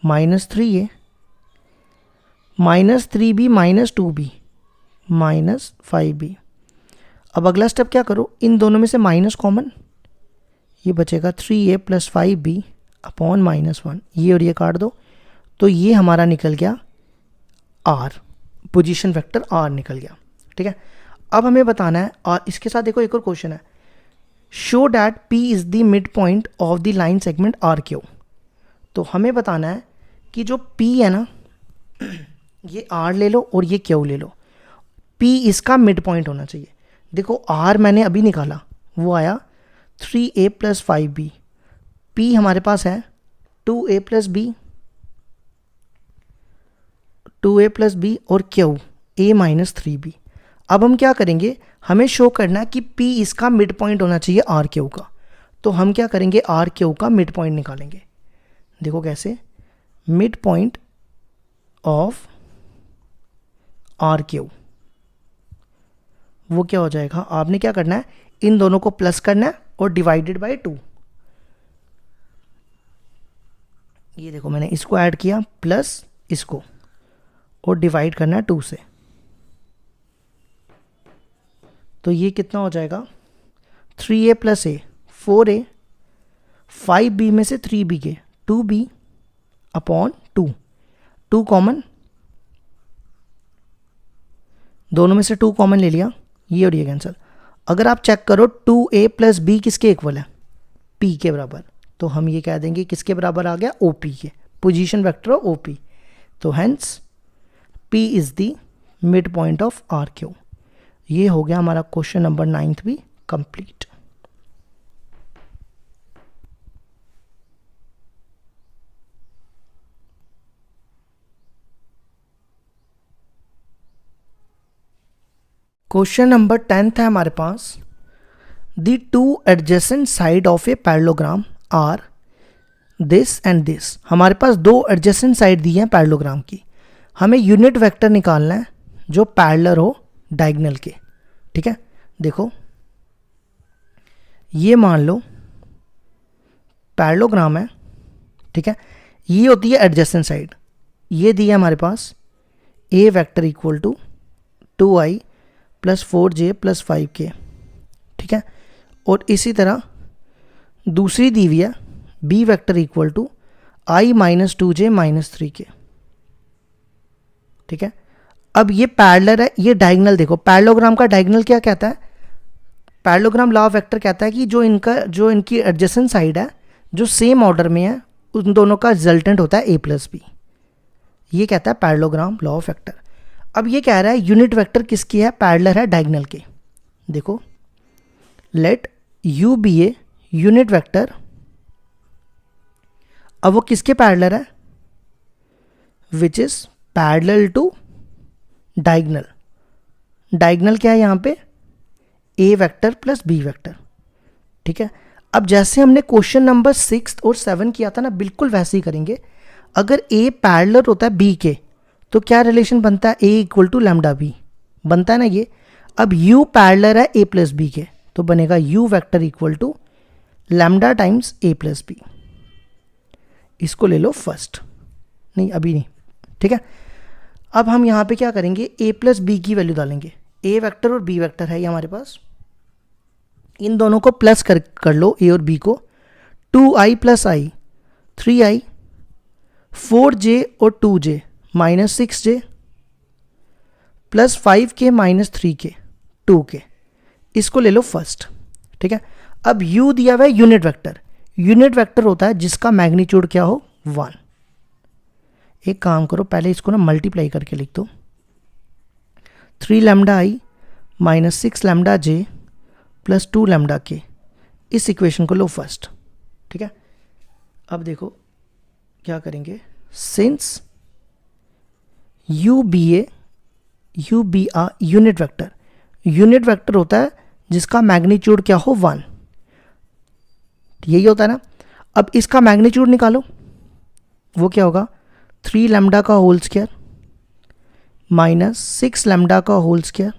[SPEAKER 1] -3a -3b - 2b -5b अब अगला स्टेप क्या करो, इन दोनों में से माइनस कॉमन, ये बचेगा 3a + 5b अपॉन -1, ये और ये काट दो, तो ये हमारा निकल गया r, पोजीशन वेक्टर r निकल गया। ठीक है, अब हमें बताना है, और इसके साथ देखो एक और क्वेश्चन है, show that p is the mid point of the line segment R Q. तो हमें बताना है कि जो p है ना, ये r ले लो और ये q ले लो, p इसका मिड पॉइंट होना चाहिए। देखो r मैंने अभी निकाला, वो आया 3a + 5b, p हमारे पास है 2a + b, 2a + b और q a - 3b। अब हम क्या करेंगे, हमें शो करना है कि p इसका मिड पॉइंट होना चाहिए आर क्यू का। तो हम क्या करेंगे, आर क्यू का मिड पॉइंट निकालेंगे। देखो कैसे, mid point of R Q, वो क्या हो जाएगा, आपने क्या करना है, इन दोनों को प्लस करना है और डिवाइडेड बाय 2। ये देखो मैंने इसको ऐड किया प्लस इसको, और डिवाइड करना है 2 से। तो ये कितना हो जाएगा, 3a + a 4a, 5b में से 3b के 2b अपॉन 2, 2 कॉमन, दोनों में से 2 कॉमन ले लिया, ये और ये कैंसिल। अगर आप चेक करो 2a + b किसके इक्वल है, p के बराबर, तो हम ये कह देंगे किसके बराबर आ गया, OP के, पोजीशन वेक्टर ऑफ OP। तो hence p is the mid point of R Q. ये हो गया हमारा क्वेश्चन नंबर 9 भी कंप्लीट। क्वेश्चन नंबर 10 है हमारे पास, the 2 adjacent side of a parallelogram are this and this. हमारे पास 2 एडजेसेंट साइड दी हैं पैरेललोग्राम की, हमें यूनिट वेक्टर निकालना है जो पैरेलल हो डायगोनल के। ठीक है, देखो ये मान लो पैरेललोग्राम है, ठीक है, ये होती है एडजेसेंट साइड, ये दी है हमारे पास a vector equal to 2i + 4j + 5k। ठीक है, और इसी तरह दूसरी दी हुई है b vector equal to i - 2j - 3k। ठीक है, अब ये पैरेलल है, ये डायगोनल, देखो पैरेललोग्राम का डायगोनल क्या कहता है, पैरेललोग्राम लॉ ऑफ वेक्टर कहता है कि जो इनकी एडजेसेंट साइड है, जो सेम ऑर्डर में है, उन दोनों का रिजल्टेंट होता है a + b। ये कहता है पैरेललोग्राम लॉ ऑफ वेक्टर। अब ये कह रहा है यूनिट वेक्टर किसकी है, पैरेलल है डायगोनल के। देखो let u be a unit vector, अब वो किसके पैरेलल है, which is parallel to diagonal. Diagonal क्या है यहाँ पे, a वेक्टर + b वेक्टर। ठीक है, अब जैसे हमने क्वेश्चन नंबर 6 और 7 किया था ना, बिल्कुल वैसे ही करेंगे। अगर a पैरेलल होता है b के, तो क्या रिलेशन बनता है, a = λb बनता है ना ये। अब u पैरेलल है a + b के, तो बनेगा u vector equal to lambda times a + b। इसको ले लो फर्स्ट, नहीं अभी नहीं। ठीक है, अब हम यहाँ पे क्या करेंगे, a + b की वैल्यू डालेंगे। a वेक्टर और b वेक्टर है ये हमारे पास, इन दोनों को प्लस कर लो, a और b को, 2i + i 3i, 4j और 2j -6j + 5k - 3k 2k। इसको ले लो फर्स्ट। ठीक है, अब u दिया हुआ है यूनिट वेक्टर, यूनिट वेक्टर होता है जिसका मैग्नीट्यूड क्या हो, 1। एक काम करो, पहले इसको ना मल्टीप्लाई करके लिख दो, 3 λi - 6 λj + 2 λk। इस इक्वेशन को लो फर्स्ट। ठीक है, अब देखो क्या करेंगे, since u be a unit vector, unit vector होता है जिसका मैग्नीट्यूड क्या हो, 1, यही होता है ना। अब इसका मैग्नीट्यूड निकालो, वो क्या होगा, 3 λ का होल स्क्वायर -6 λ का होल स्क्वायर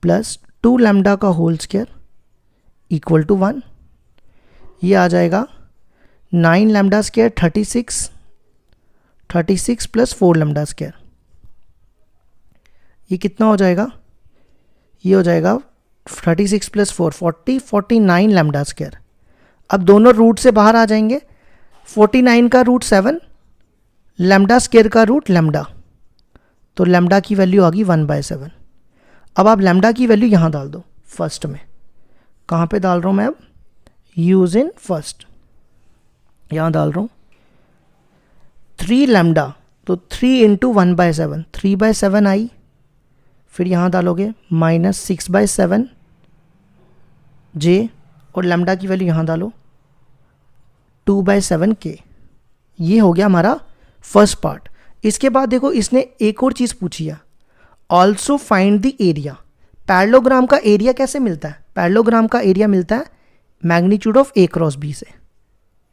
[SPEAKER 1] + 2 λ का होल स्क्वायर इक्वल टू 1। ये आ जाएगा 9 λ² 36 + 4 λ²। ये कितना हो जाएगा, ये हो जाएगा 36 प्लस 4 40 49 लैम्डा स्क्वायर। अब दोनों रूट से बाहर आ जाएंगे, 49 का रूट 7, लैम्डा स्क्वायर का रूट लैम्डा, तो लैम्डा की वैल्यू आ गई 1/7। अब आप लैम्डा की वैल्यू यहाँ डाल दो फर्स्ट में। कहाँ पे डाल रहा हूँ मैं अब? यूज इन फर्स्ट, यहाँ डाल रहा हूँ 3 लैम्डा, तो 3 इंटू 1/7 3/7 आई। फिर यहाँ डालोगे -6/7 जे, और लैम्डा की वैल्यू यहाँ डालो 2/7 के। ये हो गया हमारा फर्स्ट पार्ट। इसके बाद देखो इसने एक और चीज़ पूछी है, also find the area. Parallelogram का एरिया कैसे मिलता है? पैरेललोग्राम का एरिया मिलता है magnitude of a cross b से,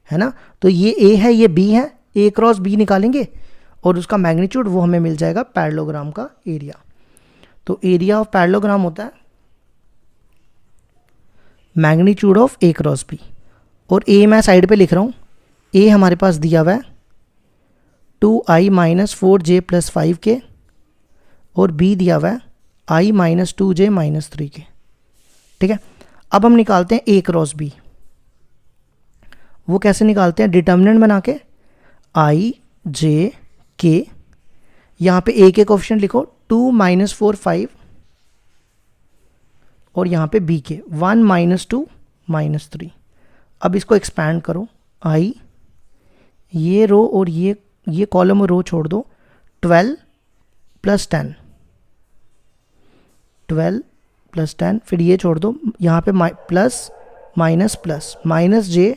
[SPEAKER 1] है ना। तो ये ए है, ये बी है, ए क्रॉस बी निकालेंगे और उसका मैग्नीट्यूड वो हमें मिल जाएगा पैरेललोग्राम का एरिया। तो एरिया ऑफ पैरेललोग्राम होता है magnitude of a cross b, और ए मैं साइड पे लिख रहा हूँ। ए हमारे पास दिया हुआ है 2i - 4j + 5k, और बी दिया हुआ है i - 2j - 3k। ठीक है, अब हम निकालते हैं ए क्रॉस बी। वो कैसे निकालते हैं? डिटर्मिनेंट बना के i j k, यहाँ पे ए के कोएफिशिएंट लिखो 2 - 4 5, और यहाँ पे बी के 1 - 2 - 3। अब इसको एक्सपैंड करो, i, ये रो और ये कॉलम और रो छोड़ दो, 12 + 10 12 + 10, फिर ये छोड़ दो, यहाँ पे प्लस माइनस प्लस माइनस जे,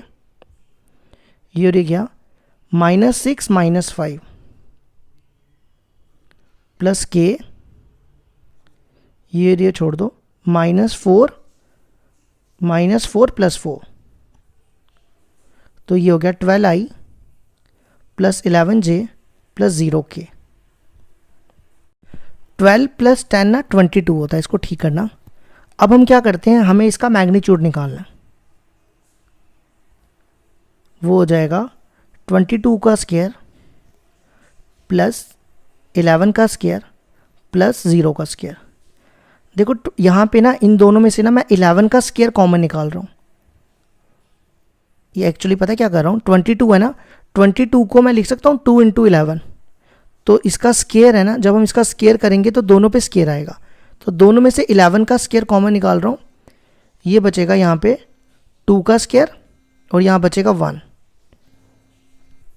[SPEAKER 1] ये रह गया -6 - 5 प्लस के, ये छोड़ दो, -4 + 4, तो ये हो गया 12i + 11j + 0k। 12 + 10 ना 22 होता है, इसको ठीक करना। अब हम क्या करते हैं, हमें इसका मैग्नीट्यूड निकालना है। वो हो जाएगा 22 का स्क्वायर प्लस 11 का स्क्वायर प्लस 0 का स्क्वायर। देखो यहाँ पे ना इन दोनों में से ना मैं 11 का स्क्वायर कॉमन निकाल रहा हूँ। ये एक्चुअली पता है क्या कर रहा हूँ, 22 है ना, 22 को मैं लिख सकता हूँ 2 × 11, तो इसका स्क्वायर है ना, जब हम इसका स्क्वायर करेंगे तो दोनों पे स्क्वायर आएगा, तो दोनों में से 11 का स्क्वायर कॉमन निकाल रहा हूँ। ये बचेगा यहाँ पे 2 का स्क्वायर और यहाँ बचेगा 1,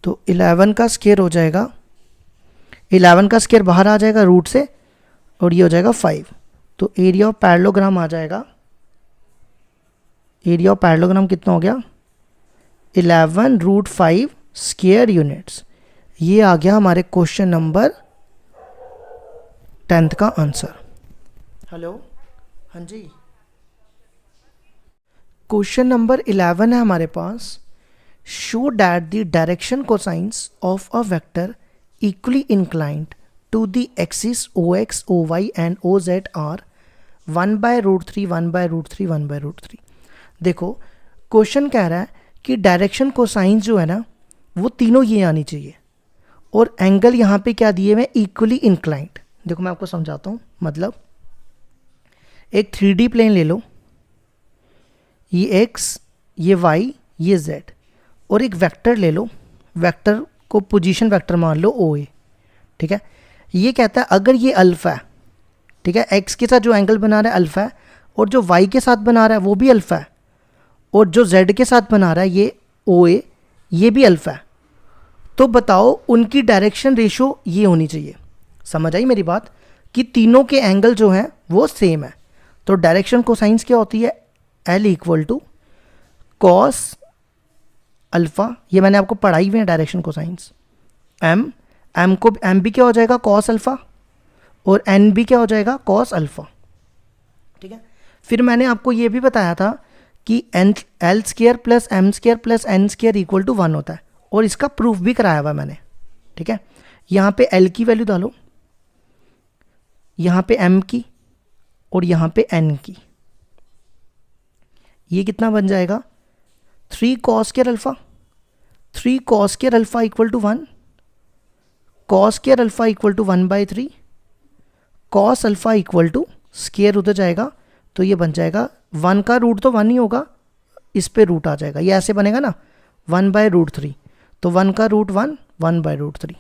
[SPEAKER 1] तो 11 का स्क्वायर हो जाएगा, 11 का स्क्वायर बाहर आ जाएगा रूट से, और ये हो जाएगा 5। तो एरिया ऑफ पैरेललोग्राम आ जाएगा, एरिया ऑफ पैरेललोग्राम कितना हो गया 11√5 स्क्वायर यूनिट्स। ये आ गया हमारे क्वेश्चन नंबर 10th का आंसर। हेलो, हाँ जी, क्वेश्चन नंबर 11 है हमारे पास। Show that the direction cosines of a vector equally inclined to the axis OX, OY and OZ are 1/√3 1/√3 1/√3। देखो क्वेश्चन कह रहा है कि डायरेक्शन कोसाइंस जो है ना वो तीनों ये आनी चाहिए, और एंगल यहाँ पे क्या दिए हुए, इक्वली इंक्लाइंड। देखो मैं आपको समझाता हूँ, मतलब एक 3D प्लेन ले लो, ये x, ये y, ये z, और एक वेक्टर ले लो, वेक्टर को पोजीशन वेक्टर मान लो OA। ठीक है, ये कहता है अगर ये अल्फा है, ठीक है, x के साथ जो एंगल बना रहा है अल्फा है, और जो y के साथ बना रहा है वो भी अल्फा है, और जो z के साथ बना रहा है ये OA, ये भी अल्फा है, तो बताओ उनकी डायरेक्शन रेशो ये होनी चाहिए। समझ आई मेरी बात, कि तीनों के एंगल जो हैं वो सेम है। तो डायरेक्शन कोसाइंस क्या होती है, L = cos अल्फ़ा, ये मैंने आपको पढ़ाई हुई है डायरेक्शन कोसाइंस। m भी क्या हो जाएगा cos अल्फ़ा, और n भी क्या हो जाएगा cos अल्फ़ा। ठीक है, फिर मैंने आपको ये भी बताया था कि L² + m² + n² = 1 होता है, और इसका प्रूफ भी कराया हुआ मैंने। ठीक है, यहाँ पे L की वैल्यू डालो, यहाँ पे m की, और यहाँ पे n की। ये कितना बन जाएगा 3 cos² alpha, 3 cos² alpha = 1, cos² alpha = 1/3, cos alpha = square उधर जाएगा तो ये बन जाएगा 1 का रूट तो 1 ही होगा, इस पे रूट आ जाएगा, ये ऐसे बनेगा ना 1/√3, तो 1 का रूट 1, 1/√3।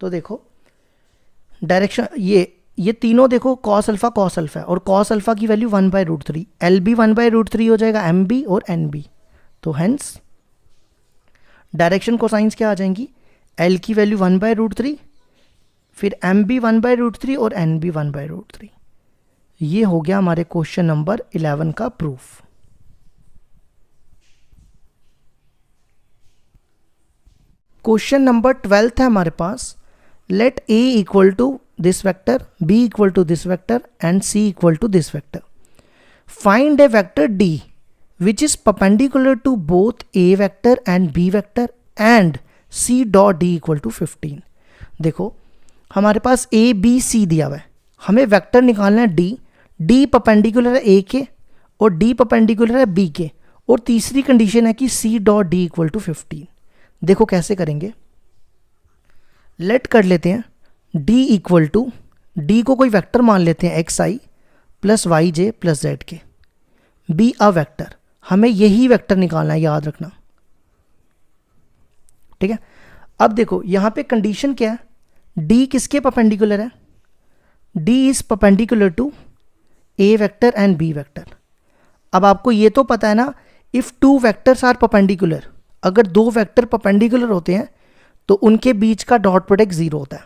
[SPEAKER 1] तो देखो डायरेक्शन ये तीनों देखो कॉस अल्फा है, और कॉस अल्फा की वैल्यू 1/√3, एल बी 1/√3 हो जाएगा, एम बी और एन बी। तो हेंस डायरेक्शन कोसाइंस क्या आ जाएंगी, एल की वैल्यू 1/√3, फिर एम बी 1/√3 और एन बी 1/√3। ये हो गया हमारे क्वेश्चन नंबर 11 का प्रूफ। क्वेश्चन नंबर 12 है हमारे पास, let a equal to this vector, b equal to this vector and c equal to this vector. Find a vector d which is perpendicular to both a vector and b vector and c dot d equal to 15। देखो हमारे पास a b c दिया हुआ है, हमें vector निकालना है d perpendicular है a के और d परपेंडिकुलर है b के, और तीसरी कंडीशन है कि c dot d equal to 15। देखो कैसे करेंगे, लेट कर लेते हैं d इक्वल टू, d को कोई वेक्टर मान लेते हैं xi प्लस वाई जे प्लस जेड के, b अ वेक्टर, हमें यही वेक्टर निकालना है, याद रखना, ठीक है। अब देखो यहां पे कंडीशन क्या है, d किसके परपेंडिकुलर है, d is perpendicular to a vector and b vector. अब आपको ये तो पता है ना, if two vectors are perpendicular, अगर दो वेक्टर परपेंडिकुलर होते हैं तो उनके बीच का डॉट प्रोडक्ट 0 होता है।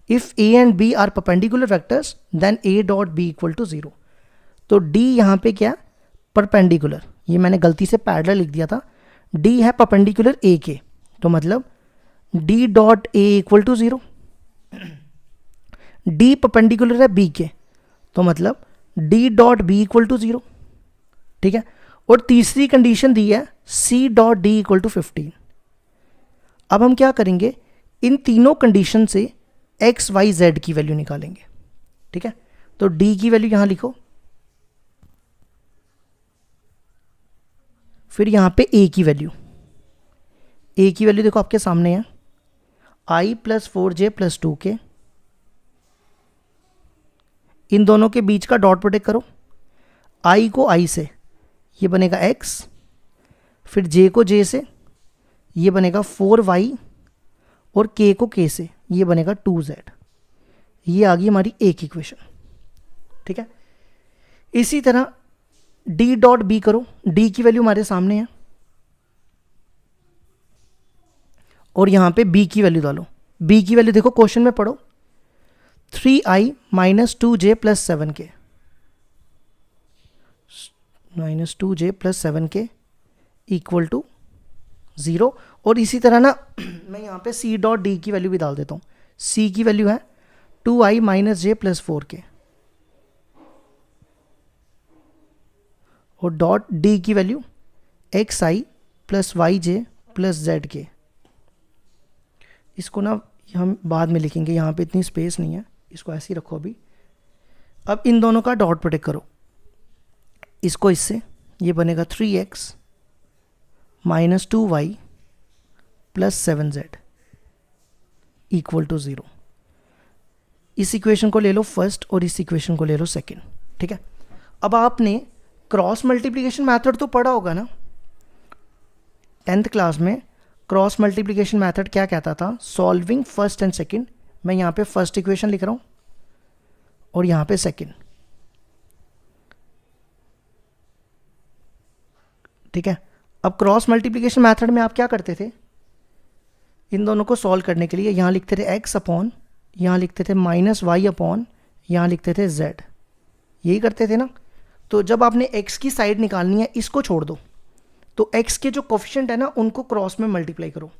[SPEAKER 1] If a and b are perpendicular vectors then a dot b equal to 0। तो d यहाँ पे क्या, परपेंडिकुलर, ये मैंने गलती से पैरेलल लिख दिया था, d है परपेंडिकुलर a के, तो मतलब d dot a equal to 0। d perpendicular है b के, तो मतलब d dot b equal to 0, ठीक है। और तीसरी कंडीशन दी है c dot d equal to 15। अब हम क्या करेंगे, इन तीनों कंडीशन से x y z की वैल्यू निकालेंगे, ठीक है। तो d की वैल्यू यहां लिखो, फिर यहां पे a की वैल्यू, देखो आपके सामने है, i plus 4j plus 2k, इन दोनों के बीच का डॉट प्रोडक्ट करो, i को i से ये बनेगा x, फिर j को j से ये बनेगा 4y, और k को k से ये बनेगा 2z। ये आ गई हमारी एक इक्वेशन, ठीक है। इसी तरह d डॉट b करो, d की वैल्यू हमारे सामने है, और यहां पे b की वैल्यू डालो, b की वैल्यू देखो क्वेश्चन में पढ़ो, 3i minus 2j plus 7k, minus 2j plus 7k equal to 0। और इसी तरह ना मैं यहाँ पे c डॉट d की वैल्यू भी डाल देता हूँ, c की वैल्यू है 2i minus j plus 4k, और डॉट d की वैल्यू xi प्लस वाई जे प्लस जेड के। इसको ना हम बाद में लिखेंगे, यहाँ पे इतनी स्पेस नहीं है, इसको ऐसे ही रखो अभी। अब इन दोनों का डॉट प्रोडक्ट करो, इसको इससे, ये बनेगा 3x minus 2y plus 7z equal to 0। इस इक्वेशन को ले लो फर्स्ट और इस इक्वेशन को ले लो सेकंड, ठीक है। अब आपने क्रॉस मल्टीप्लिकेशन मेथड तो पढ़ा होगा ना 10th क्लास में। क्रॉस मल्टीप्लिकेशन मेथड क्या कहता था, सॉल्विंग फर्स्ट एंड सेकंड। मैं यहाँ पे फर्स्ट इक्वेशन लिख रहा हूँ और यहाँ पे सेकंड, ठीक है। अब क्रॉस मल्टीप्लिकेशन मेथड में आप क्या करते थे, इन दोनों को सॉल्व करने के लिए यहाँ लिखते थे x अपॉन, यहाँ लिखते थे माइनस वाई अपॉन, यहाँ लिखते थे z, यही करते थे ना। तो जब आपने x की साइड निकालनी है, इसको छोड़ दो, तो x के जो कोफिशिएंट है ना उनको क्रॉस में मल्टीप्लाई करो।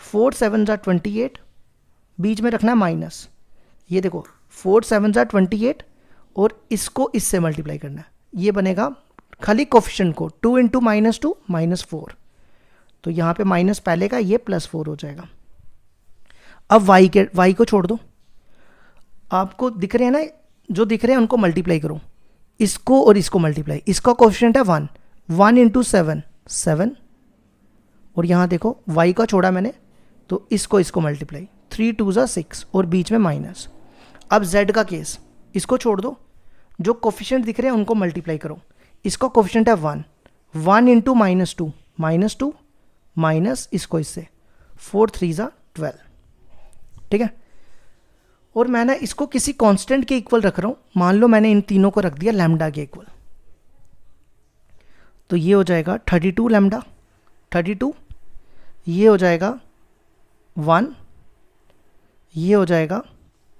[SPEAKER 1] 4 7 जा 28, बीच में रखना है माइनस, ये देखो 4 7 जा 28 और इसको इससे मल्टीप्लाई करना है, ये बनेगा खाली कोफिशिएंट को 2 इंटू माइनस 2 माइनस 4, तो यहाँ पे माइनस पहले का, ये प्लस 4 हो जाएगा। अब y को छोड़ दो, आपको दिख रहे हैं ना, जो दिख रहे हैं उनको मल्टीप्लाई करो, इसको और इसको मल्टीप्लाई, इसका कोफिशिएंट है 1, 1 इंटू 7 7, और यहाँ देखो y का छोड़ा मैंने, तो इसको मल्टीप्लाई 3 2 जा 6 और बीच में माइनस। अब z का केस, इसको छोड़ दो, जो कोफिशिएंट दिख रहे हैं उनको मल्टीप्लाई करो। इसका कोफिशिएंट है 1, 1 इंटू -2, -2 माइनस इसको इससे, 4 3 ज़ा 12, ठीक है। और मैं ना इसको किसी कांस्टेंट के इक्वल रख रहा हूँ, मान लो मैंने इन तीनों को रख दिया लैम्डा के इक्वल, तो ये हो जाएगा 32 लैम्डा, 32, ये हो जाएगा 1, ये हो जाएगा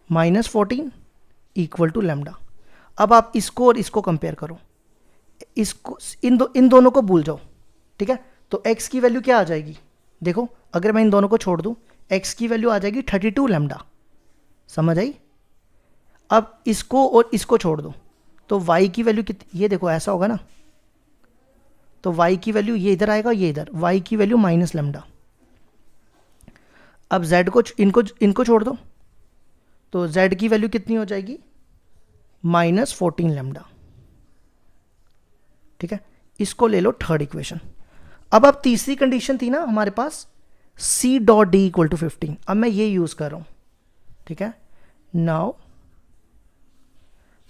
[SPEAKER 1] -14 इक्वल टू लैम्डा। अब आप इसको और इसको कंपेयर करो, इसको इन दोनों को भूल जाओ, ठीक है। तो x की वैल्यू क्या आ जाएगी, देखो अगर मैं इन दोनों को छोड़ दूं, x की वैल्यू आ जाएगी 32 लैम्डा, समझ आई। अब इसको और इसको छोड़ दो, तो y की वैल्यू कितनी, ये देखो ऐसा होगा ना, तो y की वैल्यू ये इधर आएगा, ये इधर, y की वैल्यू माइनस लैम्डा। अब z को इनको छोड़ दो, तो z की वैल्यू कितनी हो जाएगी, -14 लैम्डा, ठीक है। इसको ले लो थर्ड इक्वेशन। अब तीसरी कंडीशन थी ना हमारे पास, c dot d equal to 15, अब मैं ये यूज कर रहा हूं, ठीक है। Now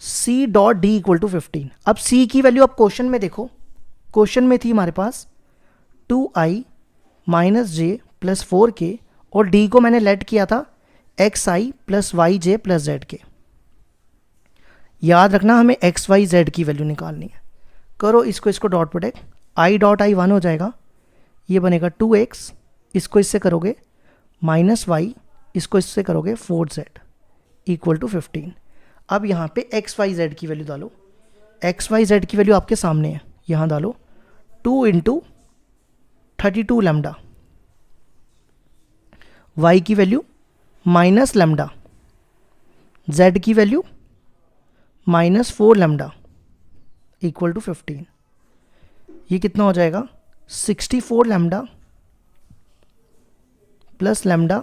[SPEAKER 1] c dot d equal to 15, अब c की वैल्यू आप क्वेश्चन में देखो, क्वेश्चन में थी हमारे पास 2i माइनस जे प्लस 4k, और d को मैंने लेट किया था xi प्लस वाई जे प्लस जेड के। याद रखना हमें एक्स वाई जेड की वैल्यू निकालनी है। करो इसको dot product, i dot I 1 हो जाएगा, ये बनेगा 2x, इसको इससे करोगे -y, इसको इससे करोगे 4z इक्वल टू 15। अब यहाँ पे एक्स वाई जेड की वैल्यू डालो, एक्स वाई जेड की वैल्यू आपके सामने है, यहाँ डालो 2 इंटू 32 लैम्डा, y की वैल्यू माइनस लैम्डा, z की वैल्यू -4 लैम्डा इक्वल टू 15। ये कितना हो जाएगा, 64 lambda plus lambda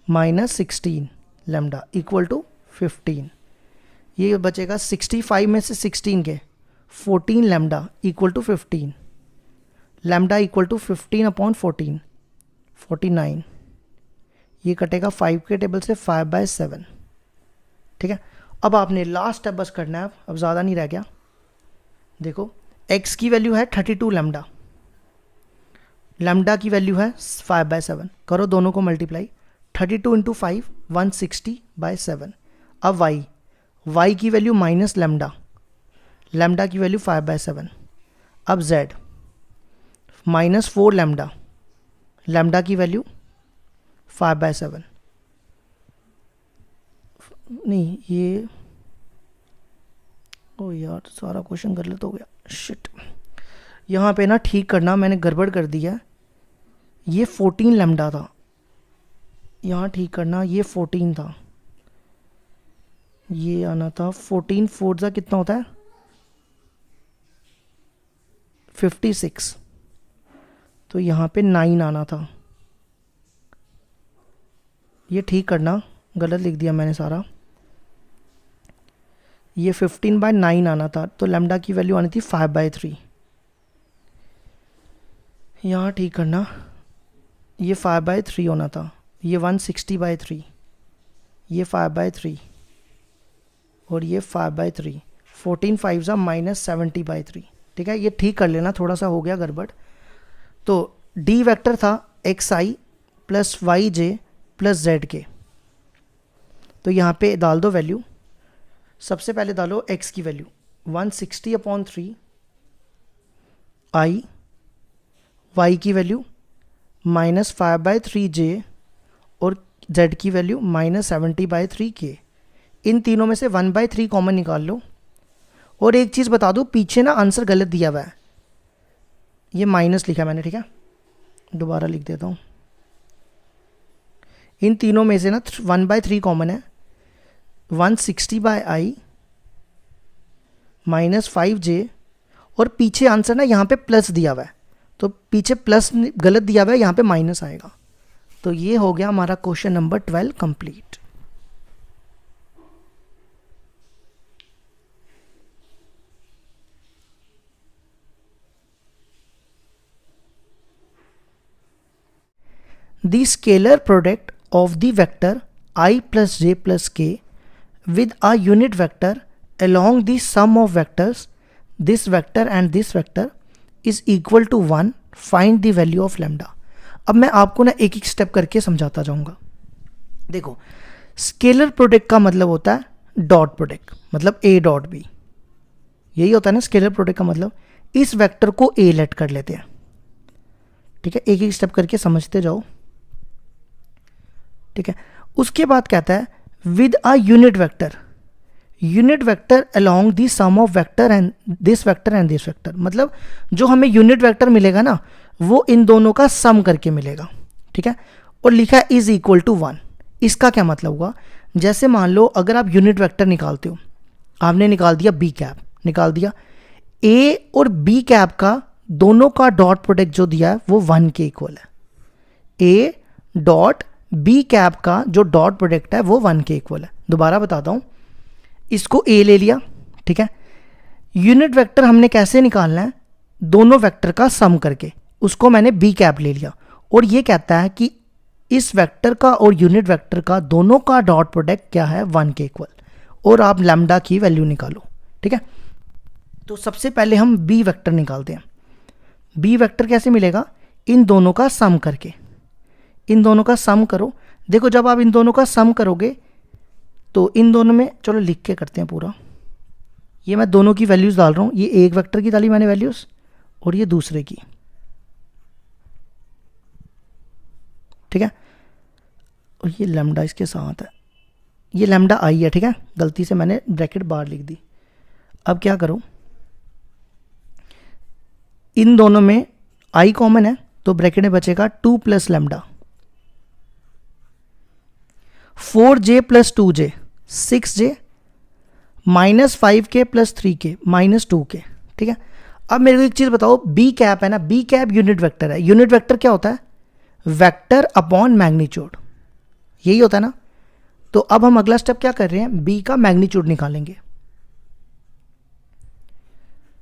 [SPEAKER 1] -16 lambda equal to 15। ये बचेगा 65 में से 16 के 14 lambda equal to 15, lambda equal to 15 upon 14, 49। ये कटेगा 5 के टेबल से 5/7, ठीक है। अब आपने लास्ट स्टेप बस करना है, अब ज़्यादा नहीं रह गया। देखो x की वैल्यू है 32 लैम्डा, लैम्डा की वैल्यू है 5/7, करो दोनों को मल्टीप्लाई, 32 इंटू 5 160/7। अब y की वैल्यू माइनस लैम्डा, लैम्डा की वैल्यू 5/7। अब z -4 लैम्डा, लैम्डा की वैल्यू 5/7। नहीं ये, ओ यार सारा क्वेश्चन कर ले तो हो गया, शिट। यहाँ पे ना ठीक करना, मैंने गड़बड़ कर दिया, ये 14 लैम्डा था, यहाँ ठीक करना, ये 14 था, ये आना था 14, 4 ज़ा कितना होता है 56, तो यहाँ पे 9 आना था। ये ठीक करना, गलत लिख दिया मैंने सारा, ये 15/9 आना था, तो लैम्डा की वैल्यू आनी थी 5/3। यहाँ ठीक करना, ये 5/3 होना था, ये 160/3, ये 5/3 और ये 5/3, 14 5 ज़ा -70/3, ठीक है। ये ठीक कर लेना, थोड़ा सा हो गया गड़बड़। तो डी वेक्टर था xi प्लस वाई जे प्लस जेड के, तो यहाँ पे डाल दो वैल्यू। सबसे पहले डालो x की वैल्यू 160/3 i, y की वैल्यू -5/3j और z की वैल्यू -70/3k। इन तीनों में से 1/3 कॉमन निकाल लो। और एक चीज़ बता दूँ, पीछे ना आंसर गलत दिया हुआ है, ये माइनस लिखा मैंने, ठीक है, दोबारा लिख देता हूँ। इन तीनों में से ना 1/3 कॉमन है, 160/i -5j, और पीछे आंसर ना यहाँ पे प्लस दिया हुआ है, तो पीछे प्लस गलत दिया हुआ है, यहाँ पे माइनस आएगा। तो ये हो गया हमारा question number 12 complete. The scalar product of the vector I plus j plus k with a unit vector along the sum of vectors this vector and this vector is equal to 1, find the value of lambda. अब मैं आपको ना एक एक step करके समझाता जाऊंगा. देखो, स्केलर प्रोडक्ट का मतलब होता है डॉट प्रोडक्ट, मतलब a डॉट b. यही होता है ना स्केलर प्रोडक्ट का मतलब. इस वेक्टर को a लेट कर लेते हैं. ठीक है, एक एक स्टेप करके समझते जाओ. ठीक है, उसके बाद कहता है with a unit vector along the sum of vector and this vector. मतलब जो हमें यूनिट वेक्टर मिलेगा ना वो इन दोनों का सम करके मिलेगा. ठीक है, और लिखा है इज इक्वल टू 1. इसका क्या मतलब हुआ, जैसे मान लो अगर आप यूनिट वेक्टर निकालते हो, आपने निकाल दिया बी कैप, निकाल दिया ए और बी कैप का दोनों का डॉट प्रोडक्ट जो दिया है वो 1 के इक्वल है. ए डॉट बी कैप का जो डॉट प्रोडक्ट है वो 1 के इक्वल है. दोबारा बताता हूं, इसको ए ले लिया. ठीक है, यूनिट वेक्टर हमने कैसे निकालना है, दोनों वेक्टर का सम करके. उसको मैंने बी कैप ले लिया और ये कहता है कि इस वेक्टर का और यूनिट वेक्टर का दोनों का डॉट प्रोडक्ट क्या है 1 के इक्वल, और आप लैम्डा की वैल्यू निकालो. ठीक है, तो सबसे पहले हम बी वेक्टर निकालते हैं. बी वेक्टर कैसे मिलेगा, इन दोनों का सम करके. इन दोनों का सम करो. देखो जब आप इन दोनों का सम करोगे तो इन दोनों में, चलो लिख के करते हैं पूरा. ये मैं दोनों की वैल्यूज डाल रहा हूं. ये एक वेक्टर की डाली मैंने वैल्यूज और ये दूसरे की. ठीक है, और ये लैम्डा इसके साथ है. ये लैम्डा आई है. ठीक है, गलती से मैंने ब्रैकेट बाहर लिख दी. अब क्या करो, इन दोनों में आई कॉमन है तो ब्रैकेट में बचेगा 2 plus lambda. 4j plus 2j 6j minus 5k plus 3k minus 2k. ठीक है, अब मेरे को एक चीज बताओ, बी कैप है ना, बी कैप यूनिट वेक्टर है. यूनिट वेक्टर क्या होता है, वेक्टर अपॉन मैग्नीट्यूड. यही होता है ना. तो अब हम अगला स्टेप क्या कर रहे हैं, बी का मैग्नीट्यूड निकालेंगे.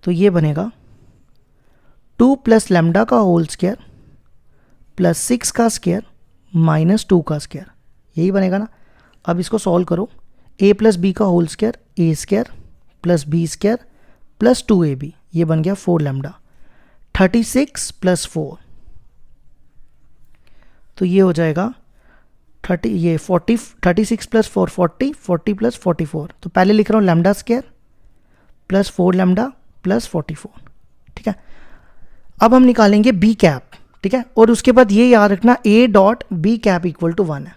[SPEAKER 1] तो ये बनेगा 2 प्लस लैम्डा का होल स्क्वायर प्लस 6 का स्क्वायर माइनस 2 का स्क्वायर. यही बनेगा ना. अब इसको सॉल्व करो. a प्लस बी का whole square A square plus B square plus 2ab, ये बन गया 4 लैम्डा. 36 प्लस 4, तो ये हो जाएगा 36 प्लस 4 40, 40 प्लस 44. तो पहले लिख रहा हूँ lambda square plus 4 lambda plus 44. ठीक है, अब हम निकालेंगे बी कैप. ठीक है, और उसके बाद ये याद रखना a dot b cap equal to 1 है.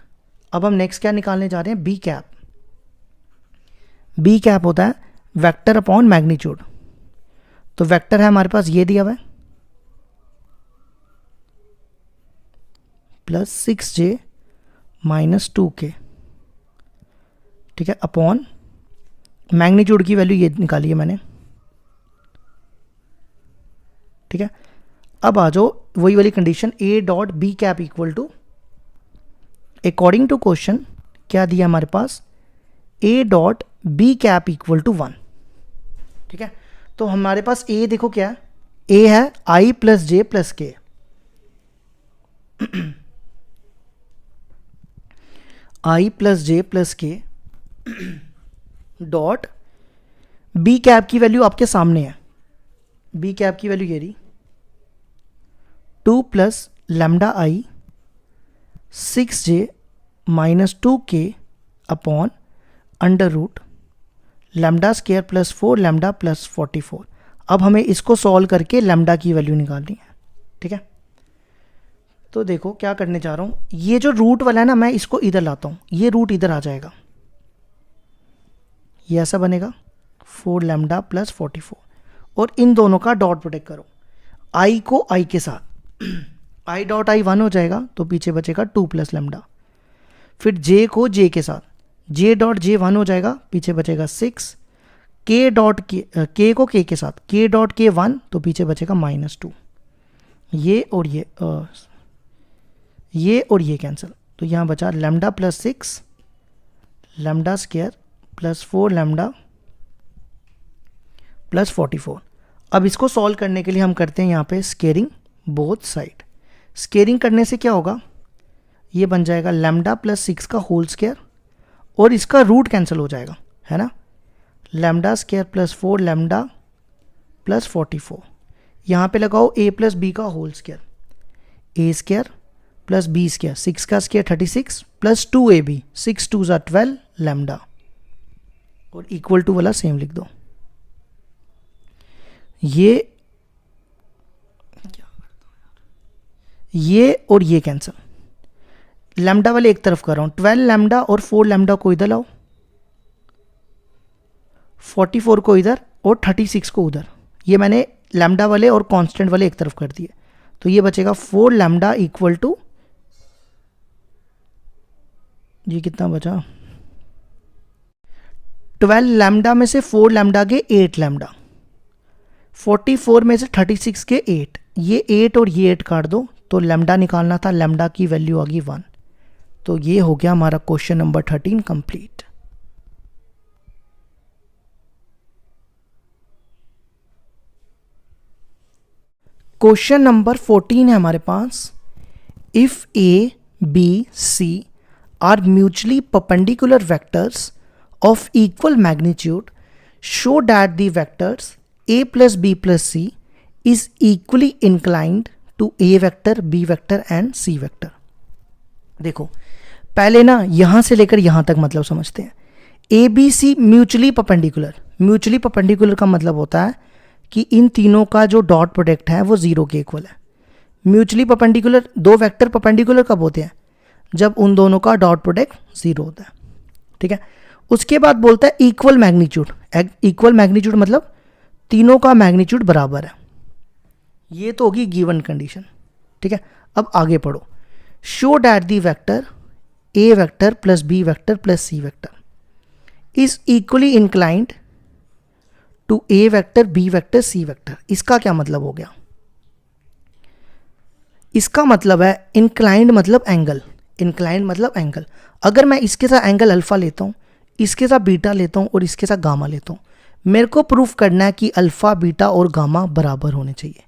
[SPEAKER 1] अब हम नेक्स्ट क्या निकालने जा रहे हैं, बी कैप. बी कैप होता है वेक्टर अपॉन मैग्नीट्यूड. तो वेक्टर है हमारे पास ये दिया हुआ है प्लस 6j माइनस 2k. ठीक है, अपॉन मैग्नीट्यूड की वैल्यू ये निकाली है मैंने. ठीक है, अब आ जाओ वही वाली condition, a dot b cap equal to, according to question क्या दिया हमारे पास, a dot b cap equal to 1. ठीक है, तो हमारे पास a देखो क्या है, a है i प्लस जे प्लस के. i plus J plus K dot b cap की वैल्यू आपके सामने है. बी कैप की वैल्यू ये रही 2 plus lambda i 6j minus 2k upon under root lambda square plus 4 lambda plus 44. अब हमें इसको सॉल्व करके लैम्डा की वैल्यू निकालनी है. ठीक है, तो देखो क्या करने जा रहा हूँ, ये जो रूट वाला है ना, मैं इसको इधर लाता हूँ, ये रूट इधर आ जाएगा, ये ऐसा बनेगा 4 लैम्डा प्लस 44. और इन दोनों का डॉट प्रोडक्ट करो, आई को आई के साथ, आई डॉट आई 1 हो जाएगा तो पीछे बचेगा 2 प्लस लैम्डा. फिर जे को जे के साथ, जे डॉट जे 1 हो जाएगा, पीछे बचेगा 6. के डॉट के को के साथ, के डॉट के 1 तो पीछे बचेगा माइनस 2. ये और ये कैंसिल, तो यहाँ बचा lambda plus 6 lambda square plus 4 lambda plus 44. अब इसको सॉल्व करने के लिए हम करते हैं यहाँ पे स्केयरिंग बोथ साइड. स्केयरिंग करने से क्या होगा, ये बन जाएगा लैम्डा प्लस 6 का होल स्क्वायर और इसका रूट कैंसिल हो जाएगा, है ना। Lambda square plus 4 lambda plus 44, यहाँ पे लगाओ a प्लस बी का whole square, A square plus B square, 6 का स्क्वायर 36 प्लस 2ab, 6 2 ज़ा 12 लैम्डा, और इक्वल टू वाला सेम लिख दो। ये और ये कैंसिल, लैम्डा वाले एक तरफ कर रहा हूँ, 12 लैम्डा और 4 लैम्डा को इधर लाओ, 44 को इधर और 36 को उधर, ये मैंने लैम्डा वाले और कांस्टेंट वाले एक तरफ कर दिए, तो ये बचेगा 4 लैम्डा इक्वल टू, ये कितना बचा, 12 लैम्डा में से 4 लैम्डा के 8 लैम्डा, 44 में से 36 के 8, ये 8 और ये 8 काट दो, तो लैम्डा निकालना था, लैम्डा की वैल्यू आ गई 1। तो ये हो गया हमारा question number 13 complete. Question number 14 है हमारे पास, if A B C are mutually perpendicular vectors of equal magnitude, show that the vectors a plus B plus C is equally inclined to A vector, B vector and C vector. देखो पहले ना यहां से लेकर यहां तक मतलब समझते हैं। A B c mutually perpendicular, mutually perpendicular का मतलब होता है कि इन तीनों का जो डॉट प्रोडक्ट है वो जीरो के इक्वल है। म्यूचुअली परपेंडिकुलर, दो वेक्टर परपेंडिकुलर कब होते हैं, जब उन दोनों का डॉट प्रोडक्ट जीरो होता है, ठीक है। उसके बाद बोलता है इक्वल मैग्नीट्यूड, इक्वल मैग्नीट्यूड मतलब तीनों का मैग्नीट्यूड बराबर है, ये तो होगी गिवन कंडीशन, ठीक है। अब आगे पढ़ो, show that the vector A vector plus b vector plus c vector is equally inclined to A vector B vector c vector. इसका क्या मतलब हो गया, इसका मतलब है इंक्लाइंड मतलब एंगल, इंक्लाइंड मतलब एंगल। अगर मैं इसके साथ एंगल अल्फा लेता हूँ, इसके साथ बीटा लेता हूँ और इसके साथ गामा लेता हूँ, मेरे को प्रूफ करना है कि अल्फा बीटा और गामा बराबर होने चाहिए,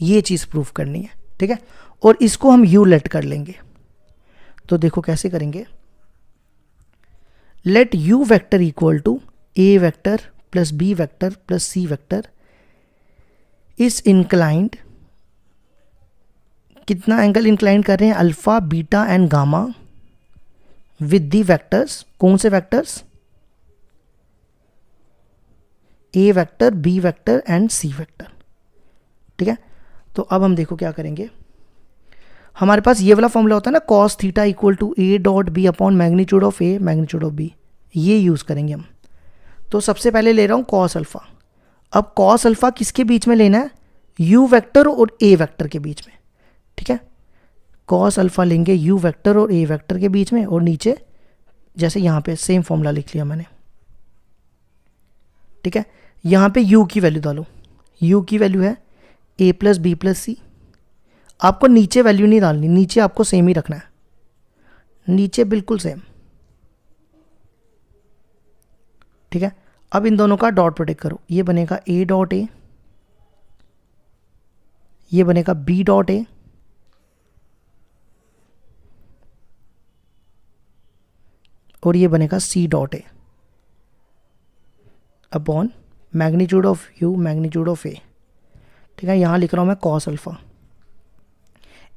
[SPEAKER 1] ये चीज़ प्रूफ करनी है, ठीक है। और इसको हम यू लेट कर लेंगे, तो देखो कैसे करेंगे, let u vector equal to A vector plus b vector plus c vector is inclined, कितना एंगल इंक्लाइंड कर रहे हैं, alpha beta and gamma with the vectors, कौन से vectors, a vector B vector and C vector, ठीक है। तो अब हम देखो क्या करेंगे, हमारे पास ये वाला फॉर्मूला होता है ना, cos theta equal to a dot b upon magnitude of A magnitude of b, ये यूज़ करेंगे हम। तो सबसे पहले ले रहा हूँ कॉस अल्फा। अब कॉस अल्फा किसके बीच में लेना है, यू वेक्टर और ए वेक्टर के बीच में, ठीक है। कॉस अल्फा लेंगे यू वेक्टर और ए वेक्टर के बीच में, और नीचे जैसे यहाँ पे सेम फॉर्मूला लिख लिया मैंने, ठीक है। यहाँ पे u की वैल्यू डालो, u की वैल्यू है a प्लस बी प्लस सी। आपको नीचे वैल्यू नहीं डालनी, नीचे आपको सेम ही रखना है, नीचे बिल्कुल सेम, ठीक है। अब इन दोनों का डॉट प्रोडक्ट करो, ये बनेगा a डॉट ए, ये बनेगा b डॉट ए, और ये बनेगा c dot A upon magnitude of you magnitude of A, ठीक है। यहाँ लिख रहा हूँ मैं कॉस अल्फा।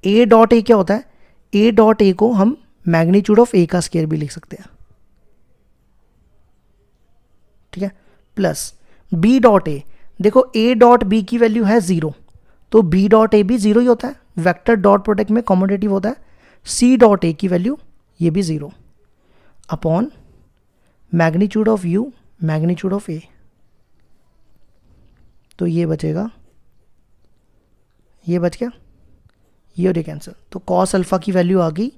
[SPEAKER 1] ए डॉट ए क्या होता है, ए डॉट ए को हम मैग्नीट्यूड ऑफ ए का स्क्वायर भी लिख सकते हैं, ठीक है, प्लस बी डॉट ए, देखो ए डॉट बी की वैल्यू है 0, तो बी डॉट ए भी 0 ही होता है, वेक्टर डॉट प्रोडक्ट में कॉमोडेटिव होता है। सी डॉट ए की वैल्यू ये भी 0 upon magnitude of you magnitude of A, तो ये बचेगा, ये बच गया, ये और ये कैंसिल, तो कॉस अल्फा की वैल्यू आ गई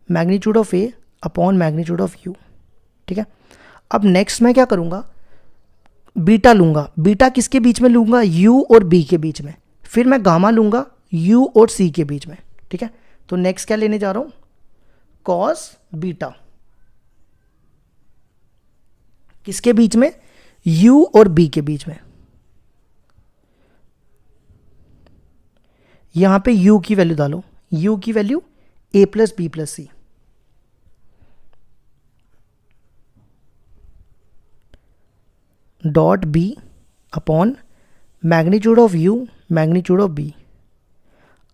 [SPEAKER 1] magnitude of A upon magnitude of you, ठीक है। अब नेक्स्ट मैं क्या करूँगा, बीटा लूँगा, बीटा किसके बीच में लूँगा, यू और बी के बीच में, फिर मैं गामा लूँगा यू और सी के बीच में, ठीक है। तो नेक्स्ट क्या लेने जा रहा हूँ, कॉस बीटा, किसके बीच में, u और b के बीच में। यहां पे u की वैल्यू डालो, u की value a plus B plus c, dot b upon magnitude of you magnitude of b.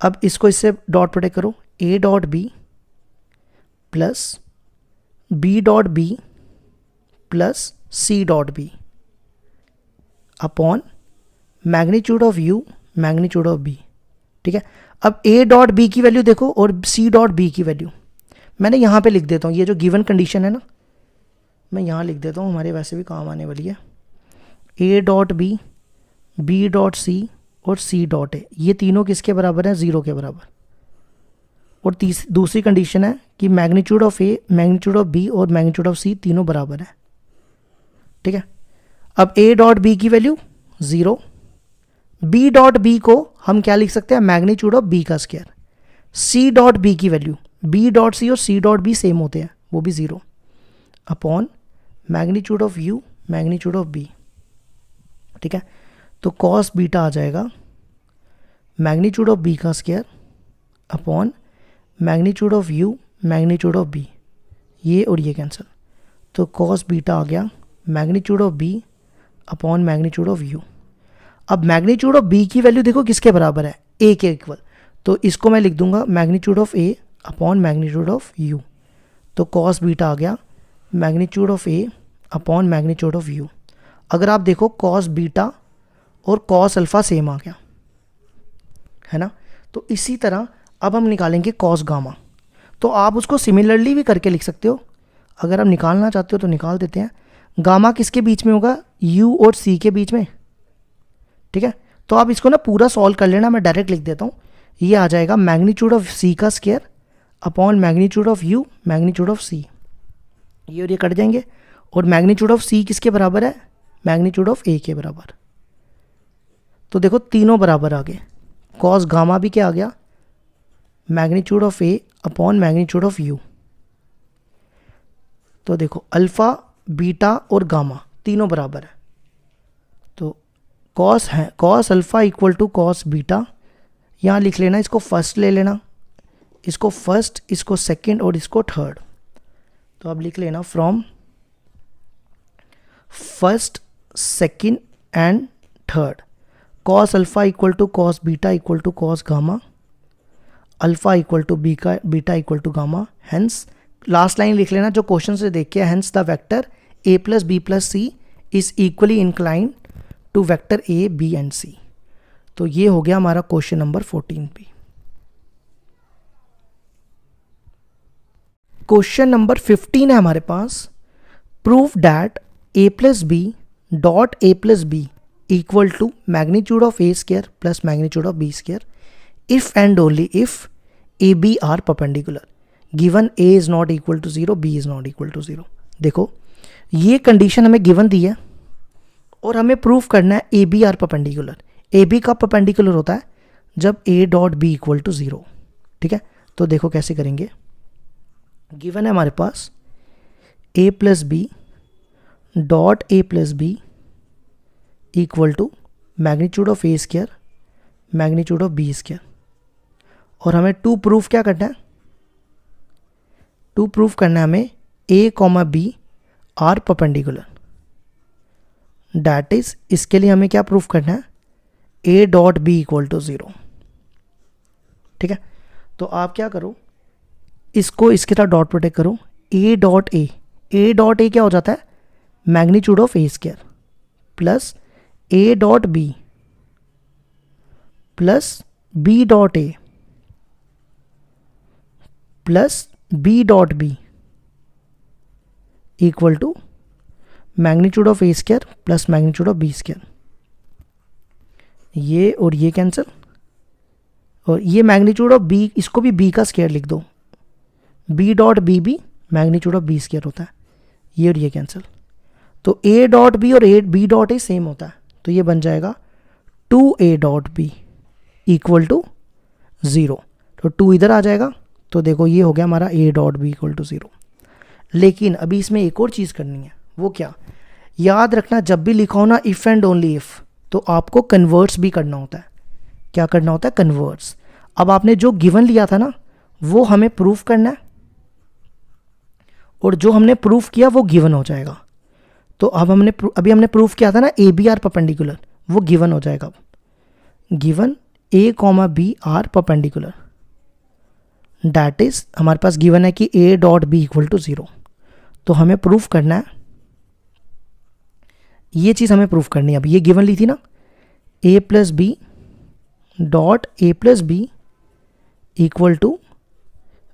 [SPEAKER 1] अब इसको इससे डॉट प्रोडक्ट करो, ए dot B plus B dot B plus c dot b upon magnitude of you magnitude of b. ठीक है, अब a dot B की value देखो और सी डॉट बी की वैल्यू मैंने यहाँ पे लिख देता हूँ। ये जो गिवन कंडीशन है ना, मैं यहाँ लिख देता हूँ, हमारे वैसे भी काम आने वाली है। A dot b dot c और सी डॉट ए, ये तीनों किसके बराबर हैं? 0 के बराबर। और दूसरी कंडीशन है कि magnitude of A magnitude of b और मैग्नीट्यूड ऑफ सी तीनों बराबर है। ठीक है, अब ए डॉट बी की वैल्यू 0, बी डॉट बी को हम क्या लिख सकते हैं? मैग्नीट्यूड ऑफ बी का स्क्वायर। सी डॉट बी की वैल्यू, बी डॉट सी और सी डॉट बी सेम होते हैं, वो भी 0 upon magnitude of you magnitude of b. ठीक है, तो कॉस बीटा आ जाएगा मैग्नीट्यूड ऑफ बी का square upon magnitude of you magnitude of b. ये और ये कैंसिल, तो कॉस बीटा आ गया magnitude of b upon magnitude of u. अब मैग्नीट्यूड ऑफ बी की वैल्यू देखो किसके बराबर है? ए के इक्वल, तो इसको मैं लिख दूंगा magnitude of A upon magnitude of you. तो कॉस बीटा आ गया magnitude of A upon magnitude of you. अगर आप देखो कॉस बीटा और कॉस अल्फा सेम आ गया है ना। तो इसी तरह अब हम निकालेंगे कॉस गामा। तो आप उसको सिमिलरली भी करके लिख सकते हो, अगर आप निकालना चाहते हो तो निकाल देते हैं। गामा किसके बीच में होगा? यू और सी के बीच में। ठीक है, तो आप इसको ना पूरा सॉल्व कर लेना, मैं डायरेक्ट लिख देता हूँ। ये आ जाएगा मैग्नीट्यूड ऑफ सी का square upon magnitude of you magnitude of C. ये और ये कट जाएंगे, और मैग्नीट्यूड ऑफ सी किसके बराबर है? मैग्नीट्यूड ऑफ ए के बराबर। तो देखो तीनों बराबर आ गए। कॉस गामा भी क्या आ गया? Magnitude of A upon magnitude of you. तो देखो अल्फा बीटा और गामा तीनों बराबर है, तो कॉस है cos alpha equal to cos beta. यहाँ लिख लेना, इसको फर्स्ट ले लेना, इसको फर्स्ट, इसको सेकंड और इसको थर्ड। तो अब लिख लेना from first second and third cos alpha equal to cos beta equal to cos gamma, alpha equal to beta equal to gamma. Hence last line लिख लेना जो क्वेश्चन से देख के, hence the vector a plus B plus C is equally incline to vector A B and C. तो ये हो गया हमारा क्वेश्चन नंबर 14 भी। क्वेश्चन नंबर 15 है हमारे पास, prove that a plus B dot A plus B equal to magnitude of A square plus magnitude of B square if and only if A B are perpendicular given a is not equal to 0 b is not equal to 0। देखो ये condition हमें given the है और हमें proof करना है a B are perpendicular. A b कब perpendicular होता है? जब a dot B equal to 0। ठीक है, तो देखो कैसे करेंगे। गिवन है हमारे पास a plus B dot A plus B equal to magnitude of A square magnitude of B square, और हमें टू प्रूफ क्या करना है? टू प्रूफ करना है हमें a comma b are perpendicular. That is, इसके लिए हमें क्या प्रूफ करना है? a dot B equal to 0। ठीक है, तो आप क्या करो, इसको इसके साथ डॉट प्रोटेक्ट करो। a डॉट ए क्या हो जाता है? Magnitude of A square plus a dot B plus B dot A plus B dot B equal to magnitude of A square plus magnitude of B square. ये और ये cancel, और ये मैग्नीट्यूड ऑफ बी, इसको भी B का square लिख दो। बी डॉट बी भी मैग्नीट्यूड ऑफ बी स्क्वायर होता है। ये और ये कैंसिल, तो ए डॉट बी और बी डॉट ए सेम होता है, तो ये बन जाएगा 2a dot B equal to 0। तो 2 इधर आ जाएगा, तो देखो ये हो गया हमारा a dot B equal to 0। लेकिन अभी इसमें एक और चीज़ करनी है, वो क्या? याद रखना, जब भी लिखा हो ना इफ़ एंड ओनली इफ़, तो आपको कन्वर्ट्स भी करना होता है। क्या करना होता है? कन्वर्ट्स। अब आपने जो गिवन लिया था ना, वो हमें प्रूफ करना है, और जो हमने प्रूफ किया वो गिवन हो जाएगा। तो अब अभी हमने प्रूफ किया था ना ए बी आर परपेंडिकुलर, वो गिवन हो जाएगा। Given a comma b are perpendicular, that is हमारे पास गिवन है कि a dot B equal to 0। तो हमें प्रूफ करना है, ये चीज़ हमें प्रूफ करनी है। अब ये गिवन ली थी ना, A plus B dot A plus B equal to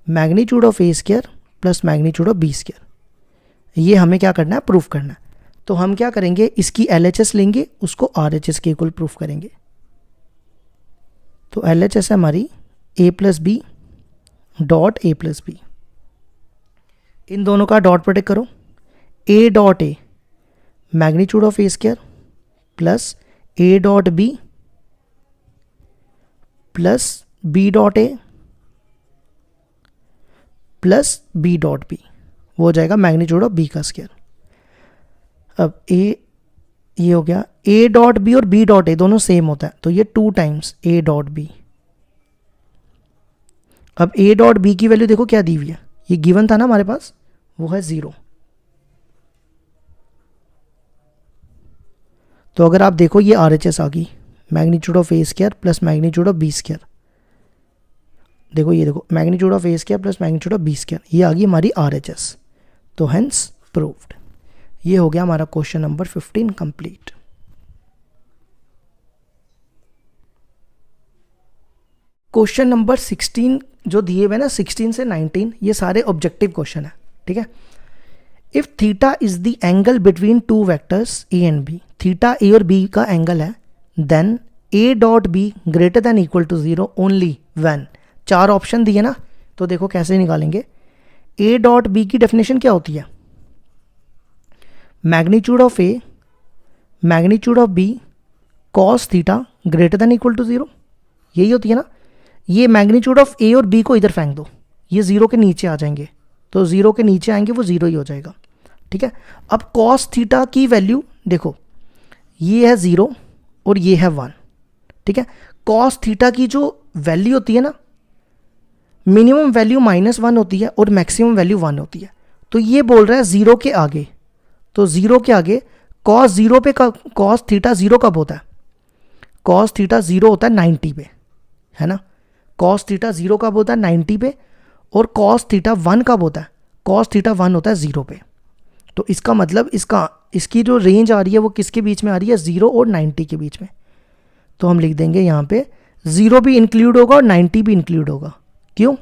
[SPEAKER 1] magnitude of A square plus magnitude of B square. ये हमें क्या करना है, प्रूफ करना है। तो हम क्या करेंगे, इसकी LHS लेंगे, उसको RHS के इक्वल प्रूफ करेंगे। तो LHS है हमारी A plus B dot A plus B, इन दोनों का डॉट प्रोडक्ट करो, ए dot A magnitude of A square plus A dot B plus B dot A plus B dot B, वो हो जाएगा मैग्नीट्यूड ऑफ बी का स्क्वायर। अब A, ये हो गया, ए डॉट बी और बी डॉट ए दोनों सेम होता है, तो ये 2 टाइम्स ए डॉट बी। अब ए डॉट बी की वैल्यू देखो क्या दी हुई है, ये गिवन था ना हमारे पास, वो है 0। तो अगर आप देखो ये RHS आ गई, magnitude of A square plus magnitude of B square. देखो ये देखो, magnitude of A square plus magnitude of B square, ये आ गई हमारी RHS। तो हेंस प्रूव्ड। ये हो गया हमारा question number 15 complete. Question number 16 जो दिए हुए ना 16 से 19, ये सारे ऑब्जेक्टिव क्वेश्चन है, ठीक है। If theta is the angle between two vectors A and B, theta A और बी का एंगल है, then A dot B greater than equal to 0 only when. 4 option दिए ना, तो देखो कैसे निकालेंगे। ए डॉट बी की डेफिनेशन क्या होती है, magnitude of A magnitude of B cos theta greater than equal to 0, यही होती है ना। ये मैग्नीट्यूड ऑफ ए और बी को इधर फेंक दो, ये 0 के नीचे आ जाएंगे, तो 0 के नीचे आएंगे वो 0 ही हो जाएगा, ठीक है। अब कॉस थीटा की वैल्यू देखो, ये है 0 और ये है 1, ठीक है। कॉस थीटा की जो वैल्यू होती है ना, मिनिमम वैल्यू -1 होती है और मैक्सिमम वैल्यू 1 होती है। तो ये बोल रहा है 0 के आगे, तो 0 के आगे कॉस 0 पे का कॉस थीटा 0 कब होता है, कॉस थीटा 0 होता है 90 पे, है ना। कॉस थीटा 0 कब होता है 90 पे, और कॉस थीटा 1 कब होता है, कॉस थीटा 1 होता है 0 पे। तो इसका मतलब इसकी जो रेंज आ रही है वो किसके बीच में आ रही है, 0 और 90 के बीच में। तो हम लिख देंगे यहाँ पे 0 भी इंक्लूड होगा और 90 भी इंक्लूड होगा। क्यों,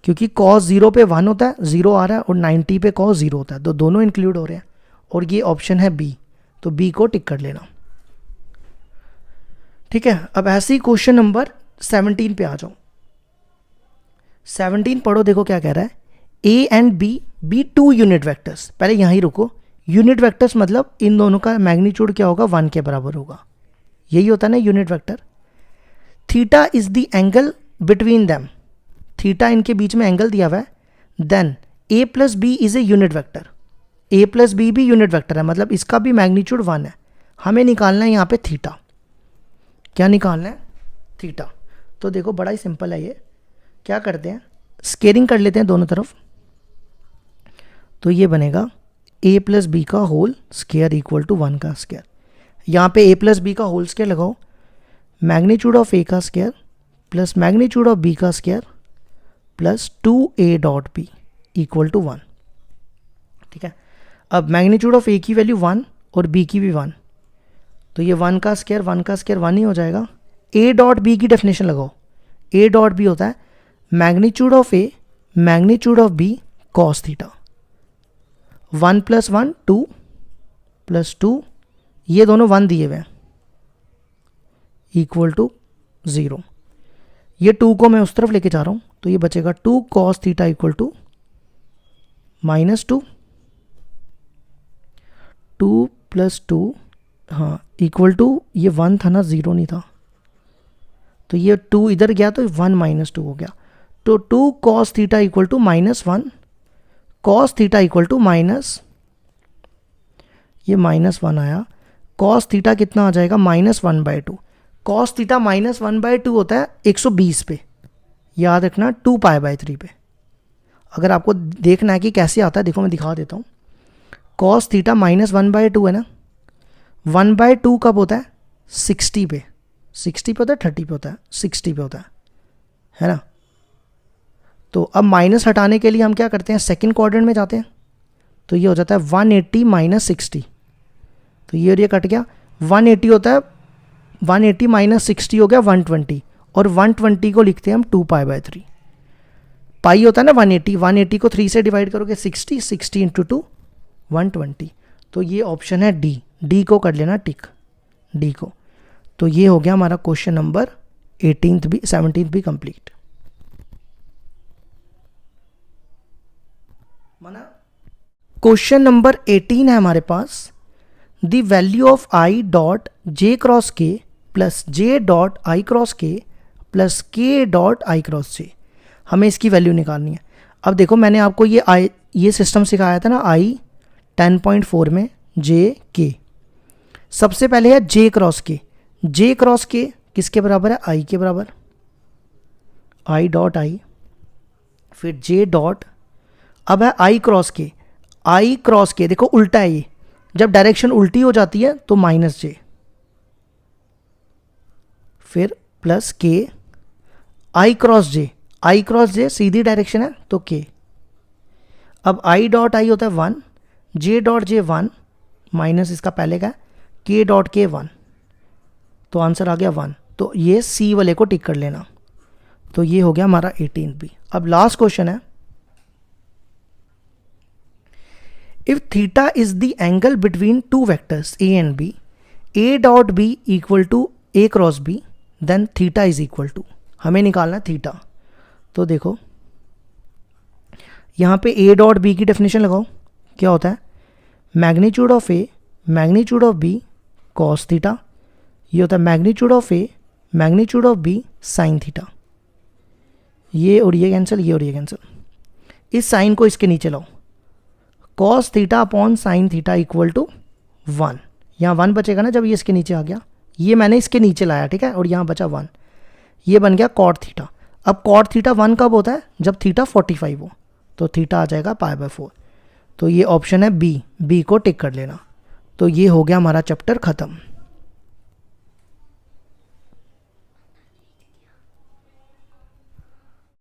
[SPEAKER 1] क्योंकि कॉस 0 पे 1 होता है, 0 आ रहा है, और 90 पे कॉस 0 होता है, तो दोनों इंक्लूड हो रहे हैं। और ये ऑप्शन है बी, तो बी को टिक कर लेना, ठीक है। अब ऐसे ही क्वेश्चन नंबर 17 पे आ जाओ। 17 पढ़ो, देखो क्या कह रहा है। A and b be 2 unit vectors, पहले यहीं रुको। यूनिट वेक्टर्स मतलब इन दोनों का मैग्नीट्यूड क्या होगा, 1 के बराबर होगा, यही होता है ना unit vector. Theta is the angle between them, theta इनके बीच में एंगल दिया हुआ है। Then a plus b is a unit vector, a plus b भी यूनिट वेक्टर है, मतलब इसका भी मैग्नीट्यूड 1 है। हमें निकालना है यहाँ पे थीटा, क्या निकालना है, थीटा। तो देखो बड़ा ही सिंपल है ये, क्या करते हैं, स्केलिंग कर लेते हैं दोनों तरफ। तो ये बनेगा ए प्लस बी का होल स्क्वायर इक्वल टू 1 का स्क्वायर। यहाँ पे ए प्लस बी का होल स्क्वायर लगाओ, मैग्नीट्यूड ऑफ ए का square plus magnitude of B का square plus 2a dot B equal to 1, ठीक है। अब मैग्नीट्यूड ऑफ ए की वैल्यू 1 और बी की भी 1, तो ये 1 का स्क्वायर 1 ही हो जाएगा। ए डॉट बी की डेफिनेशन लगाओ, ए डॉट बी होता है magnitude of A magnitude of B cos theta. 1 + 1 2 + 2, ये दोनों 1 दिए हुए हैं, इक्वल टू 0। ये 2 को मैं उस तरफ लेके जा रहा हूँ, तो ये बचेगा 2 cos थीटा इक्वल टू -2, 2 + 2, हाँ इक्वल टू, ये 1 था ना, 0 नहीं था, तो ये 2 इधर गया तो 1 - 2 हो गया। तो 2 cos theta equal to -1, cos theta equal to ये -1 आया, cos थीटा कितना आ जाएगा, -1/2। cos थीटा -1/2 होता है 120 पे, याद रखना 2π/3 पे। अगर आपको देखना है कि कैसे आता है, देखो मैं दिखा देता हूँ। कॉस थीटा माइनस 1/2 है ना, 1/2 कब होता है, 60 पे, 60 पे होता है, 30 पे होता है, 60 पे होता है ना। तो अब माइनस हटाने के लिए हम क्या करते हैं, सेकंड क्वाड्रेंट में जाते हैं, तो ये हो जाता है 180 माइनस 60, तो ये और ये कट गया, 180 होता है, 180 माइनस 60 हो गया 120, और 120 को लिखते हैं हम 2π/3, पाई होता है ना 180, 180 को 3 से डिवाइड करोगे 60, 60 इंटू 2 120, तो ये ऑप्शन है डी, डी को कर लेना टिक, डी को। तो ये हो गया हमारा क्वेश्चन नंबर 17th भी कंप्लीट। माना क्वेश्चन नंबर 18 है हमारे पास, the value of I dot J cross K plus J dot I cross K plus K dot I cross J, हमें इसकी वैल्यू निकालनी है। अब देखो मैंने आपको ये सिस्टम सिखाया था ना, आई 10.4 में जे के। सबसे पहले है जे क्रॉस के, जे क्रॉस के किसके बराबर है, आई के बराबर, आई डॉट आई, फिर जे डॉट, अब है आई क्रॉस के, आई क्रॉस के देखो उल्टा है ये, जब डायरेक्शन उल्टी हो जाती है तो माइनस जे, फिर प्लस के, आई क्रॉस जे, आई क्रॉस जे सीधी डायरेक्शन है तो के। अब आई डॉट आई होता है 1, जे डॉट जे 1 माइनस इसका पहले का के डॉट के 1, तो आंसर आ गया 1, तो ये सी वाले को टिक कर लेना। तो ये हो गया हमारा 18 भी। अब लास्ट क्वेश्चन है, if theta is the angle between two vectors A and b, a dot B equal to a cross b, then theta is equal to, हमें निकालना है थीटा। तो देखो यहाँ पे ए डॉट बी की डेफिनेशन लगाओ, क्या होता है, magnitude of A magnitude of B cos theta, ये होता है magnitude of A magnitude of b sine theta, ये और ये कैंसिल, ये और ये कैंसिल, इस साइन को इसके नीचे लाओ, cos theta upon sine theta equal to 1, यहाँ 1 बचेगा ना जब ये इसके नीचे आ गया, ये मैंने इसके नीचे लाया, ठीक है, और यहाँ बचा 1, ये बन गया कॉट थीटा। अब कॉट थीटा 1 कब होता है, जब थीटा 45 हो, तो थीटा आ जाएगा π/4। तो ये ऑप्शन है बी, बी को टिक कर लेना। तो ये हो गया हमारा चैप्टर ख़त्म।